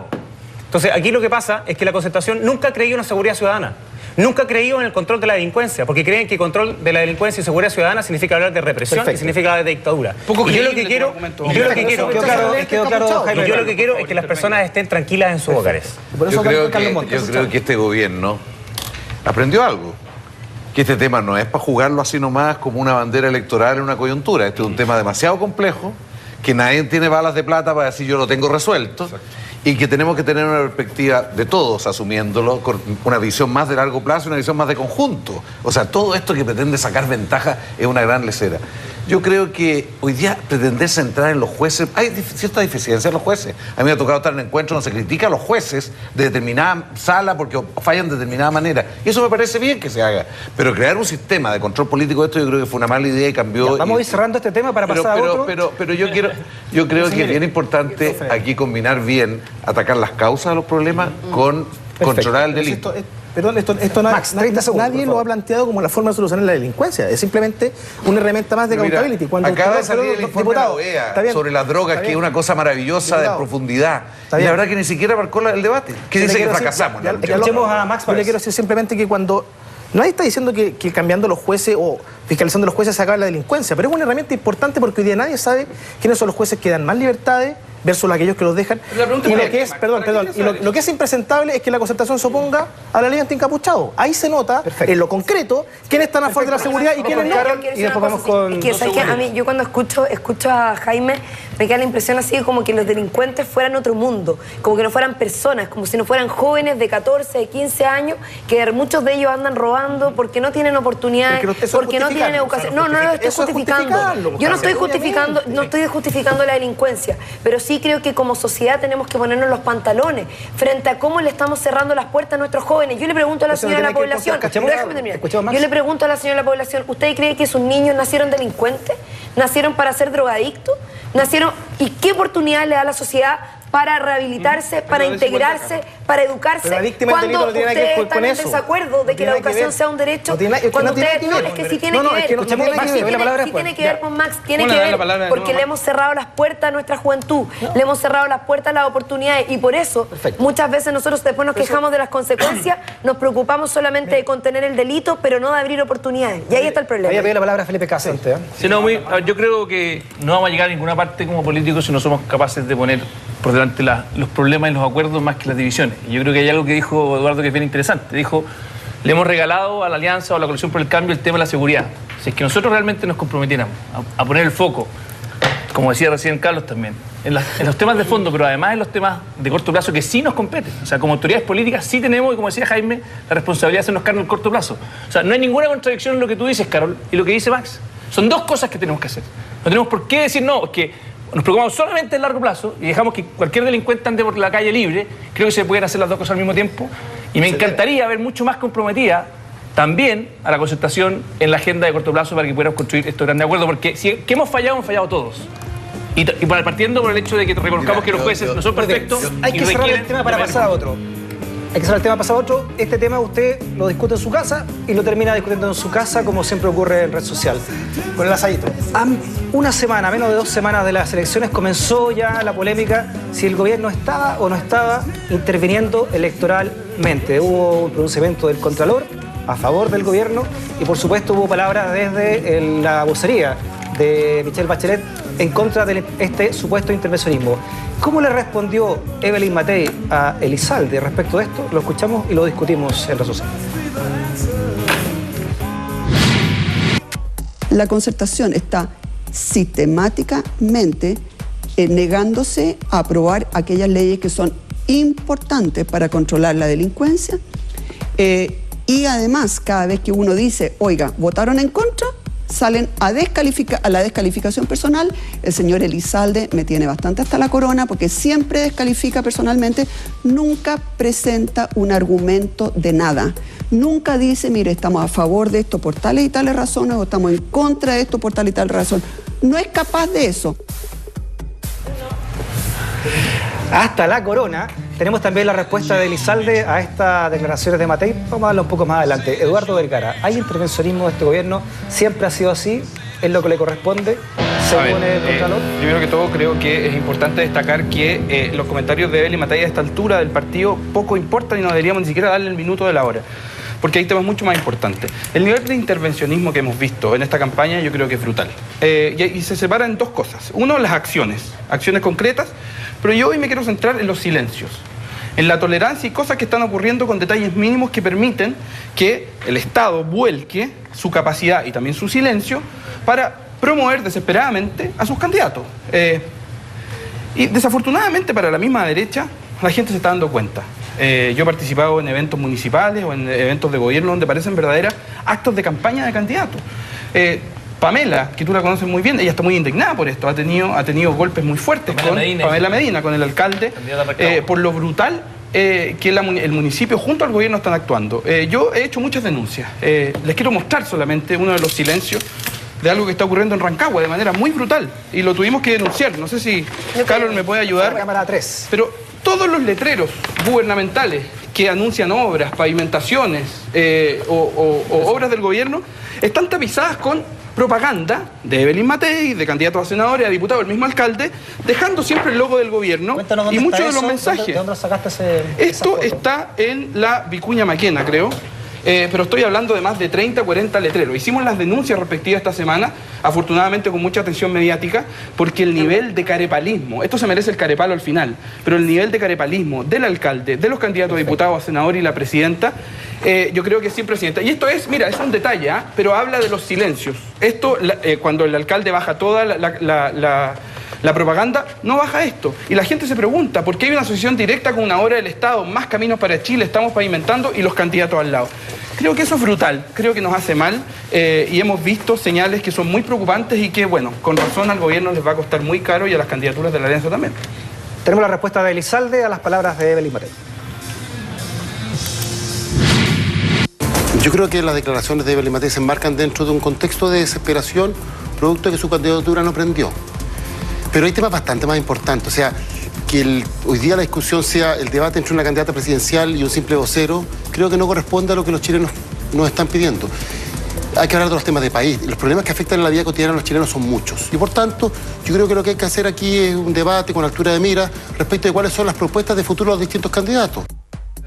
Speaker 11: Entonces, aquí lo que pasa es que la Concertación nunca ha creído en la seguridad ciudadana. Nunca ha creído en el control de la delincuencia, porque creen que control de la delincuencia y seguridad ciudadana significa hablar de represión y significa hablar de dictadura. Y yo lo que quiero es que las personas estén tranquilas en sus hogares.
Speaker 3: Yo creo que este gobierno aprendió algo. Que este tema no es para jugarlo así nomás como una bandera electoral en una coyuntura. Este es un tema demasiado complejo, que nadie tiene balas de plata para decir yo lo tengo resuelto. Exacto. Y que tenemos que tener una perspectiva de todos asumiéndolo, con una visión más de largo plazo y una visión más de conjunto. O sea, todo esto que pretende sacar ventaja es una gran lecera. Yo creo que hoy día pretender centrar en los jueces, hay cierta deficiencia en los jueces. A mí me ha tocado estar en encuentros donde se critica a los jueces de determinada sala porque fallan de determinada manera. Y eso me parece bien que se haga. Pero crear un sistema de control político de esto yo creo que fue una mala idea y cambió.
Speaker 1: Ya, vamos a ir cerrando este tema para pasar a otro.
Speaker 3: Pero yo creo que es bien importante aquí combinar bien, atacar las causas de los problemas con controlar el delito.
Speaker 2: Perdón, esto
Speaker 1: Max, 30 segundos,
Speaker 2: nadie lo ha planteado como la forma de solucionar la delincuencia. Es simplemente una herramienta más de accountability.
Speaker 3: Cuando acaba de salir el informe de la OEA sobre las drogas, que es una cosa maravillosa de profundidad. Y la verdad que ni siquiera marcó el debate. ¿Qué dice que fracasamos?
Speaker 2: Escuchemos a Max. Yo le quiero decir simplemente que cuando... Nadie está diciendo que cambiando los jueces o fiscalizando los jueces se acaba la delincuencia, pero es una herramienta importante porque hoy día nadie sabe quiénes son los jueces que dan más libertades versus aquellos que los dejan. Y lo que es impresentable es que la Concertación se oponga a la ley antiencapuchado. Ahí se nota en lo concreto quiénes están a favor de la seguridad y quiénes no.
Speaker 10: Y después vamos con... A mí, yo cuando escucho a Jaime, me queda la impresión así como que los delincuentes fueran otro mundo, como que no fueran personas, como si no fueran jóvenes de 14, de 15 años, que muchos de ellos andan robando porque no tienen oportunidades, porque no tienen educación. No lo estoy justificando. Yo no estoy justificando la delincuencia, pero sí creo que como sociedad tenemos que ponernos los pantalones frente a cómo le estamos cerrando las puertas a nuestros jóvenes. Yo le pregunto a la señora de la población, déjame terminar. Yo le pregunto a la señora de la población, ¿usted cree que sus niños nacieron delincuentes? ¿Nacieron para ser drogadictos? ¿Nacieron? ¿Y qué oportunidad le da a la sociedad para rehabilitarse, para integrarse, para educarse? Cuando ustedes están en desacuerdo de que la educación sea un derecho, cuando ustedes... No, es que sí tiene que ver. Sí tiene que ver con Max, tiene que ver porque le hemos cerrado las puertas a nuestra juventud, le hemos cerrado las puertas a las oportunidades y por eso muchas veces nosotros después nos quejamos de las consecuencias, nos preocupamos solamente de contener el delito, pero no de abrir oportunidades. Y ahí está el problema.
Speaker 1: Voy a pedir la palabra a Felipe Casente.
Speaker 5: Yo creo que no vamos a llegar a ninguna parte como políticos si no somos capaces de poner por delante los problemas y los acuerdos más que las divisiones. Y yo creo que hay algo que dijo Eduardo que es bien interesante. Dijo, le hemos regalado a la Alianza o a la Coalición por el Cambio el tema de la seguridad. Si es que nosotros realmente nos comprometiéramos a poner el foco, como decía recién Carlos también, en los temas de fondo, pero además en los temas de corto plazo que sí nos competen. O sea, como autoridades políticas sí tenemos, y como decía Jaime, la responsabilidad de hacernos cargo en el corto plazo. O sea, no hay ninguna contradicción en lo que tú dices, Carol, y lo que dice Max. Son dos cosas que tenemos que hacer. No tenemos por qué decir no, es que nos preocupamos solamente en largo plazo y dejamos que cualquier delincuente ande por la calle libre. Creo que se pueden hacer las dos cosas al mismo tiempo y me encantaría ver mucho más comprometida también a la Concertación en la agenda de corto plazo para que pudiéramos construir estos grandes acuerdos, porque si que hemos fallado todos. Y partiendo por el hecho de que reconozcamos que los jueces no son perfectos.
Speaker 1: Hay que cerrar el tema para pasar a otro. Hay que saber el tema pasado a otro. Este tema usted lo discute en su casa y lo termina discutiendo en su casa, como siempre ocurre en red social.
Speaker 2: Con el asadito.
Speaker 1: Una semana, menos de 2 semanas de las elecciones, comenzó ya la polémica si el gobierno estaba o no estaba interviniendo electoralmente. Hubo un pronunciamiento del Contralor a favor del gobierno y, por supuesto, hubo palabras desde la vocería de Michelle Bachelet en contra de este supuesto intervencionismo. ¿Cómo le respondió Evelyn Matei a Elizalde respecto de esto? Lo escuchamos y lo discutimos en red social.
Speaker 12: La Concertación está sistemáticamente negándose a aprobar aquellas leyes que son importantes para controlar la delincuencia y además cada vez que uno dice, oiga, votaron en contra, salen a la descalificación personal. El señor Elizalde me tiene bastante hasta la corona porque siempre descalifica personalmente, nunca presenta un argumento de nada. Nunca dice, mire, estamos a favor de esto por tales y tales razones o estamos en contra de esto por tal y tal razón. No es capaz de eso.
Speaker 1: Hasta la corona. Tenemos también la respuesta de Elizalde a estas declaraciones de Matei. Vamos a darlo un poco más adelante. Eduardo Vergara, ¿hay intervencionismo de este gobierno? ¿Siempre ha sido así? ¿Es lo que le corresponde? Según el Contralor.
Speaker 4: Primero que todo, creo que es importante destacar que los comentarios de Evelyn Matei a esta altura del partido poco importan y no deberíamos ni siquiera darle el minuto de la hora, porque hay temas mucho más importantes. El nivel de intervencionismo que hemos visto en esta campaña yo creo que es brutal. Y se separa en 2 cosas. Uno, las acciones concretas, pero yo hoy me quiero centrar en los silencios, en la tolerancia y cosas que están ocurriendo con detalles mínimos que permiten que el Estado vuelque su capacidad y también su silencio para promover desesperadamente a sus candidatos. Y desafortunadamente para la misma derecha, la gente se está dando cuenta. Yo he participado en eventos municipales o en eventos de gobierno donde parecen verdaderos actos de campaña de candidatos. Pamela, que tú la conoces muy bien, ella está muy indignada por esto, ha tenido golpes muy fuertes con Pamela Medina, con el alcalde, por lo brutal que el municipio junto al gobierno están actuando. Yo he hecho muchas denuncias. Les quiero mostrar solamente uno de los silencios de algo que está ocurriendo en Rancagua de manera muy brutal y lo tuvimos que denunciar. No sé si Carlos me puede ayudar.
Speaker 1: Cámara 3.
Speaker 4: Pero todos los letreros gubernamentales que anuncian obras, pavimentaciones o obras del gobierno están tapizadas con propaganda de Evelyn Matei, de candidatos a senadores, a diputados, el mismo alcalde, dejando siempre el logo del gobierno y muchos de los mensajes.
Speaker 1: ¿De dónde sacaste
Speaker 4: Esto está en la Vicuña Maquena, creo. Pero estoy hablando de más de 30, 40 letreros. Hicimos las denuncias respectivas esta semana, afortunadamente con mucha atención mediática, porque el nivel de carepalismo, esto se merece el carepalo al final, pero el nivel de carepalismo del alcalde, de los candidatos a diputados, a senador y la presidenta, yo creo que es sin precedentes. Y esto es, mira, es un detalle, pero habla de los silencios. Esto, cuando el alcalde baja toda la propaganda, no baja esto. Y la gente se pregunta, ¿por qué hay una asociación directa con una obra del Estado? Más caminos para Chile, estamos pavimentando y los candidatos al lado. Creo que eso es brutal, creo que nos hace mal y hemos visto señales que son muy preocupantes y que, bueno, con razón al gobierno les va a costar muy caro y a las candidaturas de la Alianza también.
Speaker 1: Tenemos la respuesta de Elizalde a las palabras de Evelyn Matei.
Speaker 13: Yo creo que las declaraciones de Evelyn Matei se enmarcan dentro de un contexto de desesperación, producto de que su candidatura no prendió. Pero hay temas bastante más importantes, o sea, que hoy día la discusión sea el debate entre una candidata presidencial y un simple vocero, creo que no corresponde a lo que los chilenos nos están pidiendo. Hay que hablar de los temas de país. Los problemas que afectan en la vida cotidiana a los chilenos son muchos. Y por tanto, yo creo que lo que hay que hacer aquí es un debate con altura de mira respecto de cuáles son las propuestas de futuro de los distintos candidatos.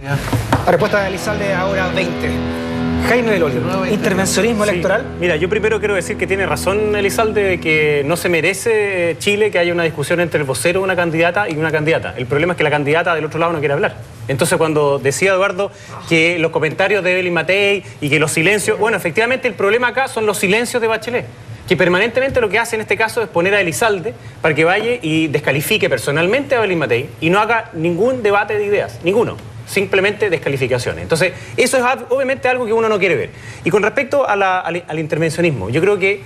Speaker 1: La respuesta de Elizalde ahora 20. Jaime del Olio, intervencionismo electoral.
Speaker 11: Mira, yo primero quiero decir que tiene razón Elizalde de que no se merece Chile que haya una discusión entre el vocero de una candidata y una candidata. El problema es que la candidata del otro lado no quiere hablar. Entonces, cuando decía Eduardo que los comentarios de Evelyn Matei y que los silencios... Bueno, efectivamente el problema acá son los silencios de Bachelet, que permanentemente lo que hace en este caso es poner a Elizalde para que vaya y descalifique personalmente a Evelyn Matei y no haga ningún debate de ideas, ninguno. Simplemente descalificaciones. Entonces, eso es obviamente algo que uno no quiere ver. Y con respecto al intervencionismo, yo creo que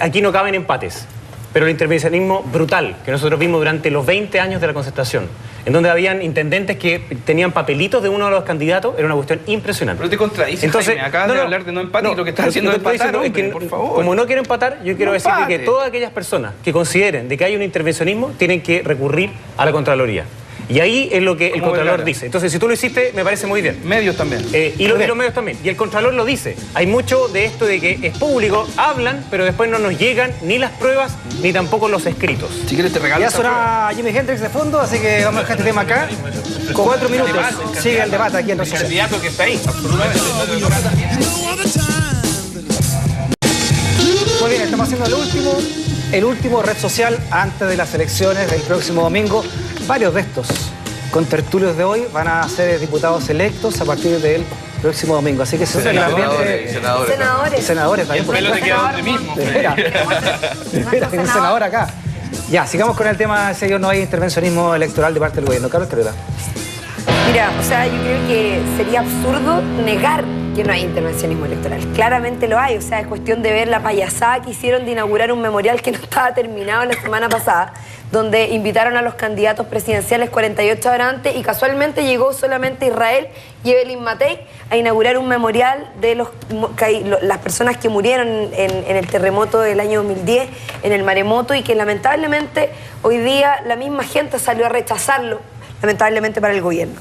Speaker 11: aquí no caben empates, pero el intervencionismo brutal que nosotros vimos durante los 20 años de la Concertación, en donde habían intendentes que tenían papelitos de uno de los candidatos, era una cuestión impresionante.
Speaker 4: Pero te contradices, entonces, Jaime, acabas de hablar de no empate y lo que estás haciendo es empatar, hombre, por favor.
Speaker 11: Como no quiero empatar, yo quiero decirte que todas aquellas personas que consideren de que hay un intervencionismo tienen que recurrir a la Contraloría. Y ahí es lo que el Contralor dice. Entonces, si tú lo hiciste, me parece muy bien.
Speaker 4: Medios también.
Speaker 11: Y los medios también. Y el Contralor lo dice. Hay mucho de esto de que es público, hablan, pero después no nos llegan ni las pruebas, ni tampoco los escritos.
Speaker 4: Si quieres te regalo.
Speaker 1: Ya suena Jimi Hendrix de fondo, así que vamos a dejar este tema acá. 4 minutos. Sigue el debate aquí en
Speaker 5: El candidato que está ahí.
Speaker 1: Muy bien, estamos haciendo el último red social antes de las elecciones del próximo domingo. Varios de estos contertulios de hoy van a ser diputados electos a partir del próximo domingo. Así que
Speaker 3: senadores.
Speaker 1: Senadores también.
Speaker 5: El pelo te queda donde mismo.
Speaker 1: Espera, hay un senador acá. Ya, sigamos con el tema, si no hay intervencionismo electoral de parte del gobierno. Carlos Terreda.
Speaker 10: Mira, o sea, yo creo que sería absurdo negar que no hay intervencionismo electoral. Claramente lo hay, o sea, es cuestión de ver la payasada que hicieron de inaugurar un memorial que no estaba terminado la semana pasada, donde invitaron a los candidatos presidenciales 48 horas antes y casualmente llegó solamente Israel y Evelyn Matei a inaugurar un memorial de las personas que murieron en el terremoto del año 2010, en el maremoto, y que lamentablemente hoy día la misma gente salió a rechazarlo, lamentablemente para el gobierno.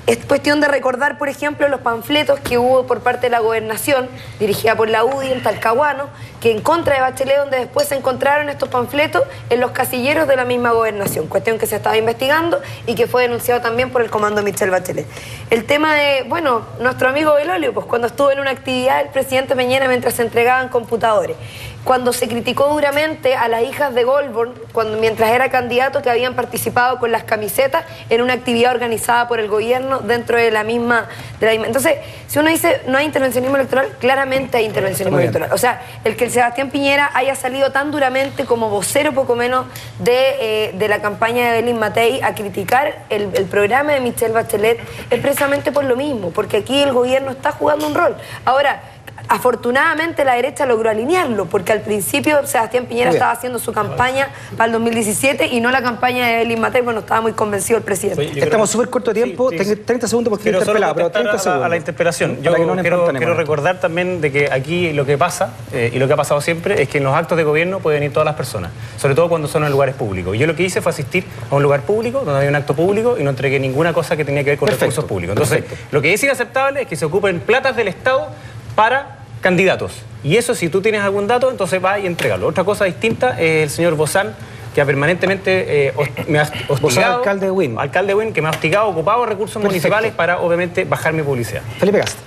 Speaker 10: Es cuestión de recordar, por ejemplo, los panfletos que hubo por parte de la gobernación, dirigida por la UDI en Talcahuano, que en contra de Bachelet, donde después se encontraron estos panfletos en los casilleros de la misma gobernación, cuestión que se estaba investigando y que fue denunciado también por el comando Michelle Bachelet. El tema de, bueno, nuestro amigo Belolio, pues cuando estuvo en una actividad el presidente Piñera mientras se entregaban computadores, cuando se criticó duramente a las hijas de Goldborn, mientras era candidato, que habían participado con las camisetas en una actividad organizada por el gobierno dentro de la misma. Entonces, si uno dice no hay intervencionismo electoral, claramente hay intervencionismo electoral. O sea, el que el Sebastián Piñera haya salido tan duramente como vocero poco menos de la campaña de Evelyn Matei a criticar el programa de Michelle Bachelet es precisamente por lo mismo, porque aquí el gobierno está jugando un rol. Ahora, afortunadamente la derecha logró alinearlo, porque al principio Sebastián Piñera estaba haciendo su campaña para el 2017 y no la campaña de Evelyn Matei, no estaba muy convencido el presidente.
Speaker 1: Estamos súper corto de tiempo, 30 segundos porque
Speaker 11: quiero
Speaker 1: interpelar, pero 30 segundos.
Speaker 11: A la interpelación. Yo quiero recordar también de que aquí lo que pasa, y lo que ha pasado siempre, es que en los actos de gobierno pueden ir todas las personas, sobre todo cuando son en lugares públicos. Yo lo que hice fue asistir a un lugar público, donde había un acto público, y no entregué ninguna cosa que tenía que ver con recursos públicos. Entonces, lo que es inaceptable es que se ocupen platas del Estado para candidatos. Y eso, si tú tienes algún dato, entonces va y entrégalo. Otra cosa distinta es el señor Bozán, que permanentemente me ha hostigado.
Speaker 1: Alcalde de
Speaker 11: Wynn, que me ha hostigado, ocupado recursos municipales para, obviamente, bajar mi publicidad.
Speaker 1: Felipe Cast.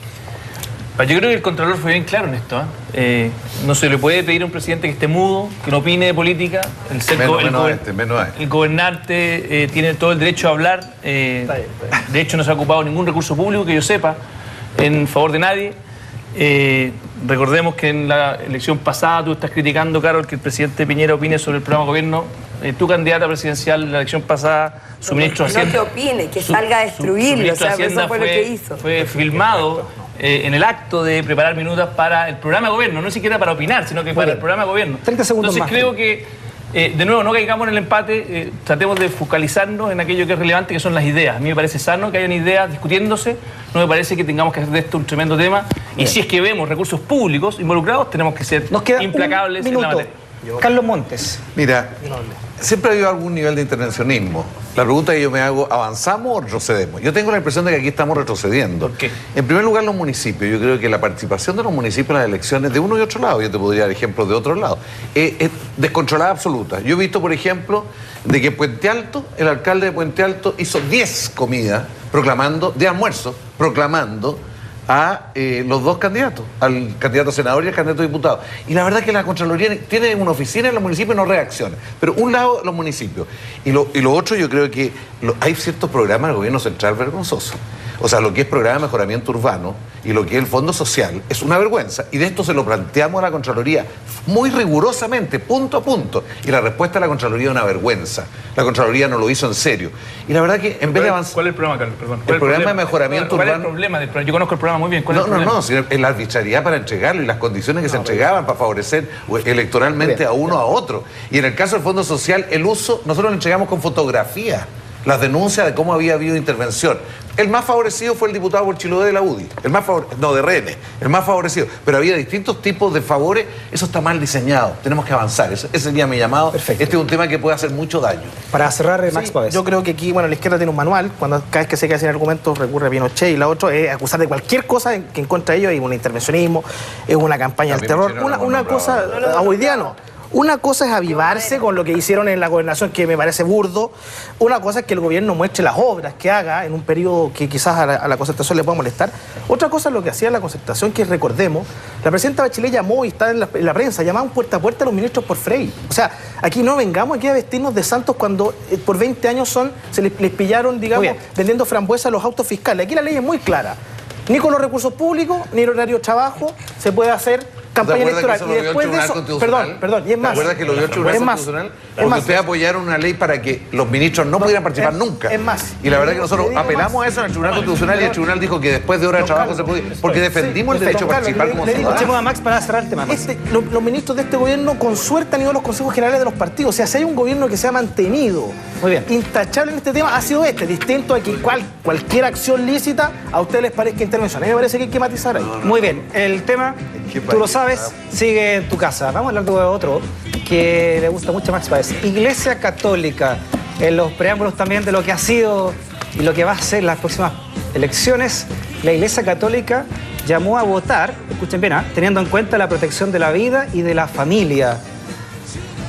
Speaker 5: Yo creo que el Contralor fue bien claro en esto. No se le puede pedir a un presidente que esté mudo, que no opine de política. El gobernante tiene todo el derecho a hablar. De hecho, no se ha ocupado ningún recurso público, que yo sepa, en favor de nadie. Recordemos que en la elección pasada tú estás criticando, Carol, que el presidente Piñera opine sobre el programa de gobierno. Tu candidata presidencial en la elección pasada, su ministro de Hacienda...
Speaker 10: No que opine, que salga a destruirlo, o sea, eso fue lo que hizo.
Speaker 5: Fue filmado en el acto de preparar minutas para el programa de gobierno, no siquiera para opinar, sino que para el programa de gobierno.
Speaker 1: 30 segundos
Speaker 5: Entonces creo que, de nuevo, no caigamos en el empate, tratemos de focalizarnos en aquello que es relevante, que son las ideas. A mí me parece sano que hayan ideas discutiéndose, no me parece que tengamos que hacer de esto un tremendo tema. Y si es que vemos recursos públicos involucrados, tenemos que ser implacables en la materia.
Speaker 1: Carlos Montes.
Speaker 3: Mira, siempre ha habido algún nivel de intervencionismo. La pregunta que yo me hago, ¿avanzamos o retrocedemos? Yo tengo la impresión de que aquí estamos retrocediendo.
Speaker 5: ¿Por qué?
Speaker 3: En primer lugar, los municipios. Yo creo que la participación de los municipios en las elecciones de uno y otro lado, yo te podría dar ejemplos de otro lado, es descontrolada absoluta. Yo he visto, por ejemplo, de que Puente Alto, el alcalde de Puente Alto hizo 10 comidas de almuerzo, proclamando a los dos candidatos, al candidato senador y al candidato diputado. Y la verdad es que la Contraloría tiene una oficina en los municipios y no reacciona. Pero un lado, los municipios. Y lo otro, yo creo que hay ciertos programas del gobierno central vergonzosos. O sea, lo que es programa de mejoramiento urbano y lo que es el fondo social es una vergüenza. Y de esto se lo planteamos a la Contraloría muy rigurosamente, punto a punto. Y la respuesta de la Contraloría es una vergüenza. La Contraloría no lo hizo en serio. Y la verdad que en vez de avanzar...
Speaker 5: ¿Cuál es el problema, Carlos? Perdón.
Speaker 3: El programa de mejoramiento urbano...
Speaker 5: ¿Cuál es el problema del programa? Yo conozco el programa muy bien. ¿Cuál es el problema?
Speaker 3: No, sino la arbitrariedad para entregarlo y las condiciones que se entregaban para favorecer electoralmente a uno a otro. Y en el caso del fondo social, el uso, nosotros lo entregamos con fotografía. las denuncias de cómo había habido intervención. El más favorecido fue el diputado por Chiloé de la UDI, de RN, el más favorecido. Pero había distintos tipos de favores, eso está mal diseñado, tenemos que avanzar. Ese sería mi llamado. Perfecto. Este es un tema que puede hacer mucho daño.
Speaker 2: Para cerrar, Max Pávez. Yo creo que aquí, bueno, la izquierda tiene un manual, cuando cada vez que se queda sin argumentos recurre a Pinochet, y la otra es acusar de cualquier cosa que en contra de ellos hay un intervencionismo, es una campaña del terror. Una cosa, hoy día no. Una cosa es avivarse con lo que hicieron en la gobernación, que me parece burdo. Una cosa es que el gobierno muestre las obras que haga en un periodo que quizás a la concertación le pueda molestar. Otra cosa es lo que hacía la concertación, que recordemos, la presidenta Bachelet llamó, y está en la prensa, llamaban puerta a puerta a los ministros por Frey. O sea, aquí no vengamos aquí a vestirnos de santos cuando por 20 años se les pillaron, digamos, vendiendo frambuesas a los autos fiscales. Aquí la ley es muy clara. Ni con los recursos públicos, ni el horario de trabajo se puede hacer campaña electoral. Y después de eso, perdón, y es más.
Speaker 3: ¿Te acuerdas que lo vio el Tribunal Constitucional? Porque ustedes apoyaron una ley para que los ministros no pudieran participar nunca.
Speaker 2: Es más.
Speaker 3: Y la verdad que nosotros apelamos a eso en el Tribunal Constitucional y el Tribunal dijo que después de horas de trabajo se podía. Porque defendimos el derecho a participar como ciudadanos.
Speaker 1: Escuchemos a Max para cerrar el tema.
Speaker 2: Los ministros de este gobierno con suerte han ido a los consejos generales de los partidos. O sea, si hay un gobierno que se ha mantenido intachable en este tema, ha sido distinto a que cualquier acción lícita a ustedes les parezca intervención. A mí me parece que hay que matizar ahí.
Speaker 1: Muy bien, el tema, tú lo sabes, sigue en tu casa. Vamos a hablar de otro que le gusta mucho a Max Páez. Iglesia Católica, en los preámbulos también de lo que ha sido y lo que va a ser las próximas elecciones, la Iglesia Católica llamó a votar, escuchen bien, teniendo en cuenta la protección de la vida y de la familia.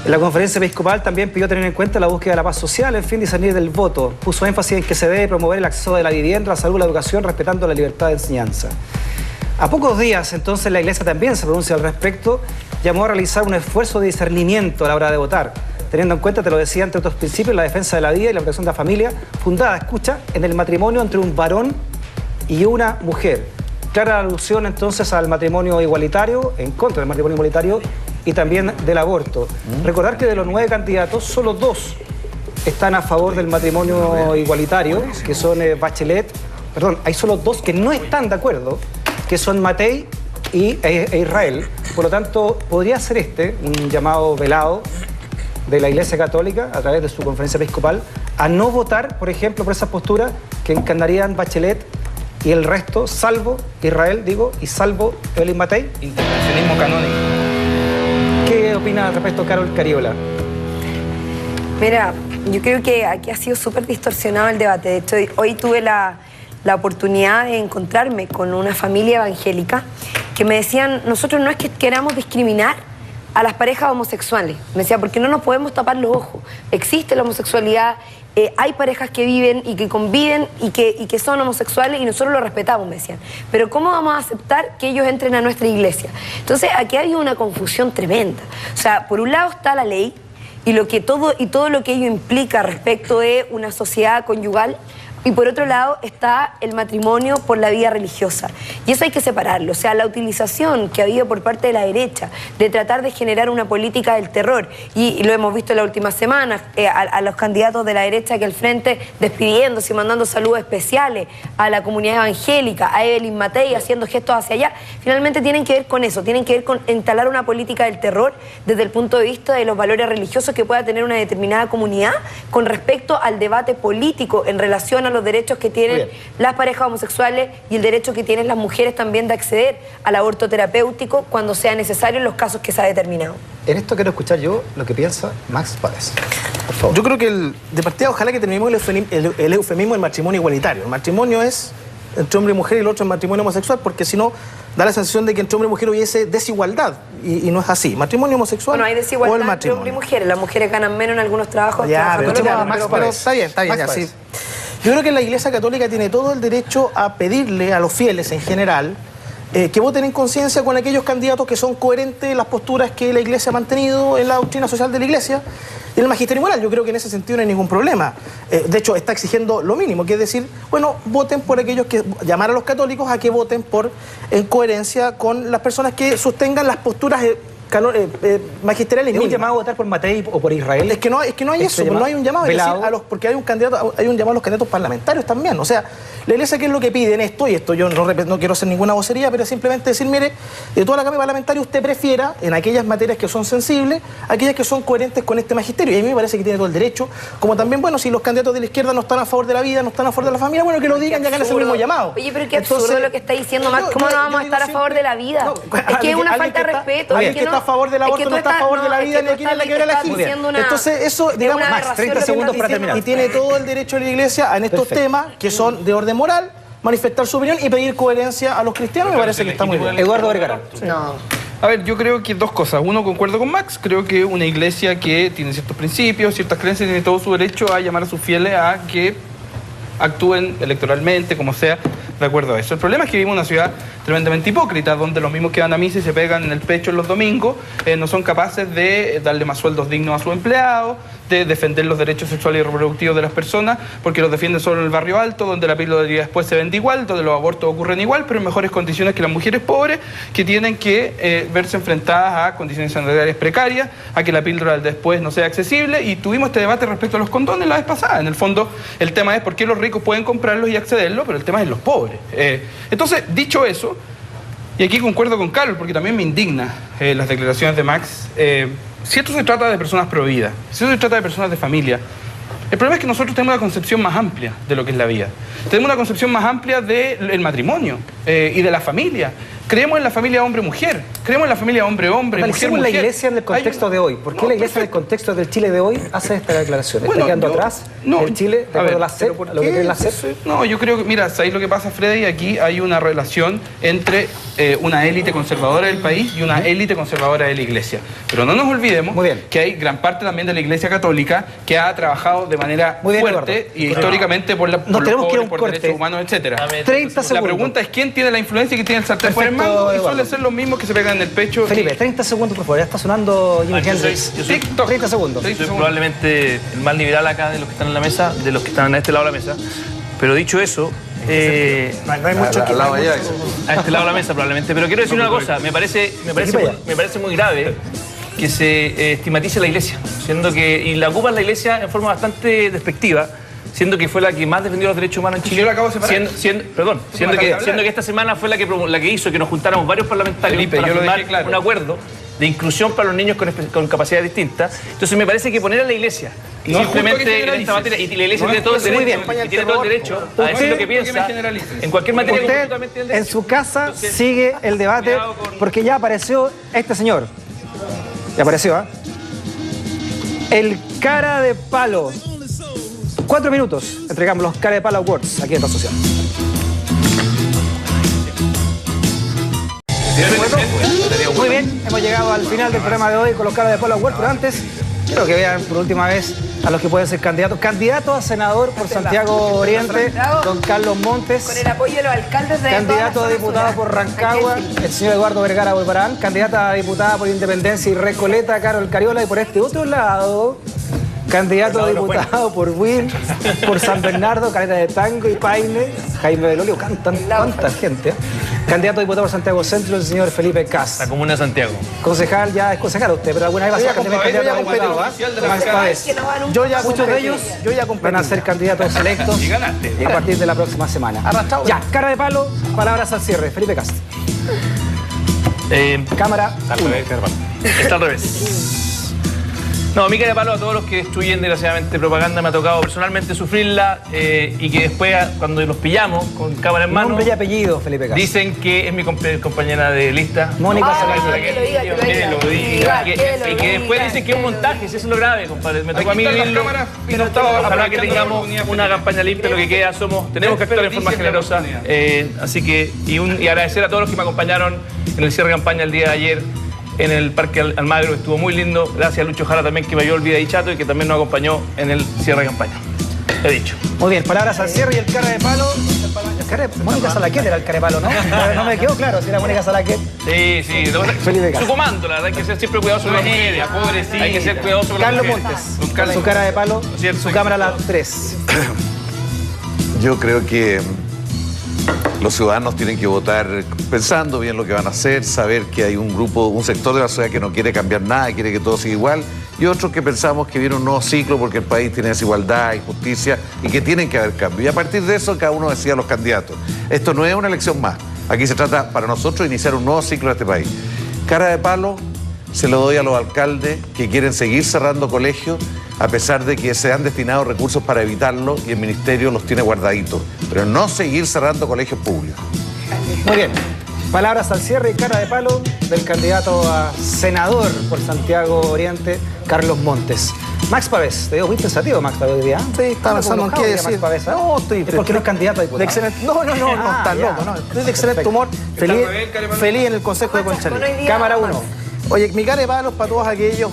Speaker 1: La conferencia episcopal también pidió tener en cuenta la búsqueda de la paz social, en fin, discernir del voto. Puso énfasis en que se debe promover el acceso de la vivienda, la salud, la educación, respetando la libertad de enseñanza. A pocos días, entonces, la Iglesia también se pronuncia al respecto, llamó a realizar un esfuerzo de discernimiento a la hora de votar, teniendo en cuenta, te lo decía, entre otros principios, la defensa de la vida y la protección de la familia, fundada, escucha, en el matrimonio entre un varón y una mujer. Clara alusión, entonces, al matrimonio igualitario, en contra del matrimonio igualitario, y también del aborto. Recordar que de los 9 candidatos, solo 2 están a favor del matrimonio igualitario, que son Bachelet, hay solo 2 que no están de acuerdo, que son Matei e Israel. Por lo tanto, podría ser un llamado velado de la Iglesia Católica, a través de su conferencia episcopal, a no votar, por ejemplo, por esas posturas que encarnarían Bachelet y el resto, salvo Israel, y salvo Evelyn Matei.
Speaker 4: Intervencionismo canónico.
Speaker 1: ¿Qué opina al respecto Carol Cariola?
Speaker 10: Mira, yo creo que aquí ha sido súper distorsionado el debate. De hecho, hoy tuve la oportunidad de encontrarme con una familia evangélica que me decían, nosotros no es que queramos discriminar a las parejas homosexuales. Me decía, porque no nos podemos tapar los ojos. Existe la homosexualidad, hay parejas que viven y que conviven y que son homosexuales y nosotros lo respetamos, me decían. Pero ¿cómo vamos a aceptar que ellos entren a nuestra iglesia? Entonces, aquí ha habido una confusión tremenda. O sea, por un lado está la ley y todo lo que ello implica respecto de una sociedad conyugal. Y por otro lado está el matrimonio por la vida religiosa. Y eso hay que separarlo. O sea, la utilización que ha habido por parte de la derecha de tratar de generar una política del terror, y lo hemos visto en las últimas semanas, a los candidatos de la derecha que al frente despidiéndose y mandando saludos especiales a la comunidad evangélica, a Evelyn Matei haciendo gestos hacia allá, finalmente tienen que ver con eso, tienen que ver con instalar una política del terror desde el punto de vista de los valores religiosos que pueda tener una determinada comunidad con respecto al debate político en relación a los derechos que tienen las parejas homosexuales y el derecho que tienen las mujeres también de acceder al aborto terapéutico cuando sea necesario en los casos que se ha determinado.
Speaker 1: En esto quiero escuchar yo lo que piensa Max Páez. Por favor.
Speaker 2: Yo creo que de partida ojalá que terminemos el eufemismo del matrimonio igualitario. El matrimonio es entre hombre y mujer y el otro es matrimonio homosexual, porque si no da la sensación de que entre hombre y mujer hubiese desigualdad y no es así. Matrimonio homosexual.
Speaker 10: Bueno, hay desigualdad entre hombre y mujer. Las mujeres ganan menos en algunos trabajos.
Speaker 2: Pero está bien, así. Yo creo que la Iglesia Católica tiene todo el derecho a pedirle a los fieles en general que voten en conciencia con aquellos candidatos que son coherentes en las posturas que la Iglesia ha mantenido en la doctrina social de la Iglesia y en el magisterio moral. Yo creo que en ese sentido no hay ningún problema. De hecho, está exigiendo lo mínimo, que es decir, bueno, voten por aquellos que... Llamar a los católicos a que voten en coherencia con las personas que sostengan las posturas magisteriales.
Speaker 1: ¿Es un llamado a votar por Matei o por Israel?
Speaker 2: Es que no hay eso, no hay un llamado. Es decir, porque hay un llamado a los candidatos parlamentarios también. O sea, la Iglesia, ¿qué es lo que pide en esto? Y esto yo no quiero hacer ninguna vocería, pero simplemente decir, mire, de toda la Cámara Parlamentaria usted prefiera, en aquellas materias que son sensibles, aquellas que son coherentes con este magisterio. Y a mí me parece que tiene todo el derecho. Como también, bueno, si los candidatos de la izquierda no están a favor de la vida, no están a favor de la familia, bueno, que lo digan y hagan ese mismo llamado.
Speaker 10: Oye, pero qué absurdo lo que está diciendo, Max. ¿Cómo no vamos a estar a favor de la vida? Es que es una falta de respeto.
Speaker 2: Alguien que está a favor del aborto no está a favor de la vida, ni aquí ni en la quiebra de la Gil. Entonces, eso, digamos,
Speaker 1: Max, 30 segundos para terminar.
Speaker 2: Y tiene todo el derecho de la Iglesia en estos temas que son de orden moral, manifestar su opinión y pedir coherencia a los cristianos. Me parece que está muy bien.
Speaker 1: Eduardo Vergara.
Speaker 10: No.
Speaker 4: A ver, yo creo que dos cosas. Uno, concuerdo con Max. Creo que una iglesia que tiene ciertos principios, ciertas creencias, tiene todo su derecho a llamar a sus fieles a que actúen electoralmente, como sea, de acuerdo a eso. El problema es que vivimos en una ciudad tremendamente hipócrita, donde los mismos que van a misa y se pegan en el pecho los domingos no son capaces de darle más sueldos dignos a sus empleados, de defender los derechos sexuales y reproductivos de las personas, porque los defienden solo en el barrio alto, donde la píldora después se vende igual, donde los abortos ocurren igual, pero en mejores condiciones que las mujeres pobres, que tienen que verse enfrentadas a condiciones sanitarias precarias, a que la píldora del después no sea accesible. Y tuvimos este debate respecto a los condones la vez pasada. En el fondo, el tema es por qué los ricos pueden comprarlos y accederlos, pero el tema es los pobres. Entonces, dicho eso, y aquí concuerdo con Carlos, porque también me indigna las declaraciones de Max, si esto se trata de personas pro vida, si esto se trata de personas de familia, el problema es que nosotros tenemos una concepción más amplia de lo que es la vida. Tenemos una concepción más amplia del matrimonio y de la familia. Creemos en la familia hombre-mujer, creemos en la familia hombre-hombre, mujer-mujer.
Speaker 1: La Iglesia en el contexto de hoy. ¿Por qué la Iglesia en el contexto del Chile de hoy hace esta declaración? ¿Está quedando atrás el Chile de acuerdo a la CEP, a lo que cree la CEP?
Speaker 4: No, yo creo que, mira, ¿sabéis lo que pasa, Freddy? Aquí hay una relación entre una élite conservadora del país y una élite conservadora de la Iglesia. Pero no nos olvidemos que hay gran parte también de la Iglesia católica que ha trabajado de manera fuerte y históricamente por los pobres, por derechos humanos, etc.
Speaker 1: 30 segundos.
Speaker 4: La pregunta es quién tiene la influencia y quién tiene el sartén por el mango, y suele ser los mismos que se pegan en el pecho.
Speaker 1: Felipe, 30 segundos, por favor. Ya está sonando Jimi Hendrix. 30 segundos.
Speaker 5: Yo soy probablemente el más liberal acá de los que están en la mesa, de los que están a este lado de la mesa. Pero dicho eso,
Speaker 2: no hay mucho que
Speaker 5: a este lado de la mesa probablemente. Pero quiero decir una cosa, me parece muy grave que se estigmatice la Iglesia, siendo que, y la ocupan la Iglesia en forma bastante despectiva, siendo que fue la que más defendió los derechos humanos en Chile.
Speaker 4: Yo lo acabo de separar.
Speaker 5: Siendo que esta semana fue la que hizo que nos juntáramos varios parlamentarios, Felipe, para firmar un acuerdo de inclusión para los niños con capacidades distintas. Entonces me parece que poner a la Iglesia simplemente en esta materia, y la Iglesia tiene todo el derecho, a decir lo que piensa en cualquier materia.
Speaker 1: Usted en su casa sigue el debate porque ya apareció este señor. Ya apareció, ¿eh? El cara de palo. 4 minutos entregamos los cara de palo awards aquí en Paz Social. Muy bien, hemos llegado al final del programa de hoy con los cara de palo awards, pero antes quiero que vean por última vez a los que pueden ser candidatos. Candidato a senador por Santiago Oriente, don Carlos Montes.
Speaker 10: Con el apoyo de los alcaldes de
Speaker 1: candidato a diputado por Rancagua, el señor Eduardo Vergara Bolvarán. Candidata a diputada por Independencia y Recoleta, Carol Cariola. Y por este otro lado, candidato a diputado por Will, por San Bernardo, Caleta de Tango y Paine, Jaime Belolio, cantan cuánta gente. Candidato a diputado por Santiago Centro, el señor Felipe Cas.
Speaker 5: La comuna de Santiago.
Speaker 1: Concejal, ya es concejal usted, pero alguna vez va a ser candidato a diputado. Yo ya, muchos de ellos van a ser candidatos electos a partir de la próxima semana. Ya, cara de palo, palabras al cierre. Felipe Cas. Cámara.
Speaker 5: Está al revés. No, mi cara de palo a todos los que destruyen desgraciadamente propaganda. Me ha tocado personalmente sufrirla y que después, cuando los pillamos con cámara en mano,
Speaker 1: nombre y apellido, Felipe Cas.
Speaker 5: Dicen que es mi compañera de lista,
Speaker 1: Mónica
Speaker 5: y que después dicen que es un montaje. Eso es lo grave, compadre. Me tocó a mí vivirlo. Ojalá que tengamos una campaña limpia. Lo que queda tenemos que actuar en forma generosa. Así que, y agradecer a todos los que me acompañaron en el cierre de campaña el día de ayer en el Parque Almagro, que estuvo muy lindo. Gracias a Lucho Jara también, que me ayudó el video de Chato y que también nos acompañó en el cierre de campaña. He dicho.
Speaker 1: Muy bien, palabras al cierre y el cara de palo. Mónica Salaquet era el cara de palo, ¿no? No me quedó claro si era Mónica Salaquet.
Speaker 5: Sí.
Speaker 1: Felipe Cas.
Speaker 5: Su comando, la verdad, hay que ser siempre cuidadoso con la media, pobrecita. Hay que ser cuidadoso con la
Speaker 1: Carlos Montes, su cara de palo, su cámara a las 3.
Speaker 3: Yo creo que Los ciudadanos tienen que votar pensando bien lo que van a hacer, saber que hay un grupo, un sector de la sociedad que no quiere cambiar nada, quiere que todo siga igual, y otros que pensamos que viene un nuevo ciclo porque el país tiene desigualdad, injusticia y que tienen que haber cambios. Y a partir de eso cada uno decide a los candidatos. Esto no es una elección más. Aquí se trata para nosotros de iniciar un nuevo ciclo en este país. Cara de palo se lo doy a los alcaldes que quieren seguir cerrando colegios a pesar de que se han destinado recursos para evitarlo y el ministerio los tiene guardaditos, pero no seguir cerrando colegios públicos.
Speaker 1: Muy bien. Palabras al cierre y cara de palo del candidato a senador por Santiago Oriente, Carlos Montes. Max Pavés, te digo muy pensativo, Max Pavés, hoy día.
Speaker 2: Sí, estaba pensando en qué decir.
Speaker 1: Pavés, ¿eh?
Speaker 2: No, estoy...
Speaker 1: ¿Es porque no es candidato a diputado?
Speaker 2: No, tan loco, no. Estoy de excelente humor, feliz en el Consejo de Conchalí.
Speaker 1: Cámara 1.
Speaker 2: Oye, mi cara de palos para todos aquellos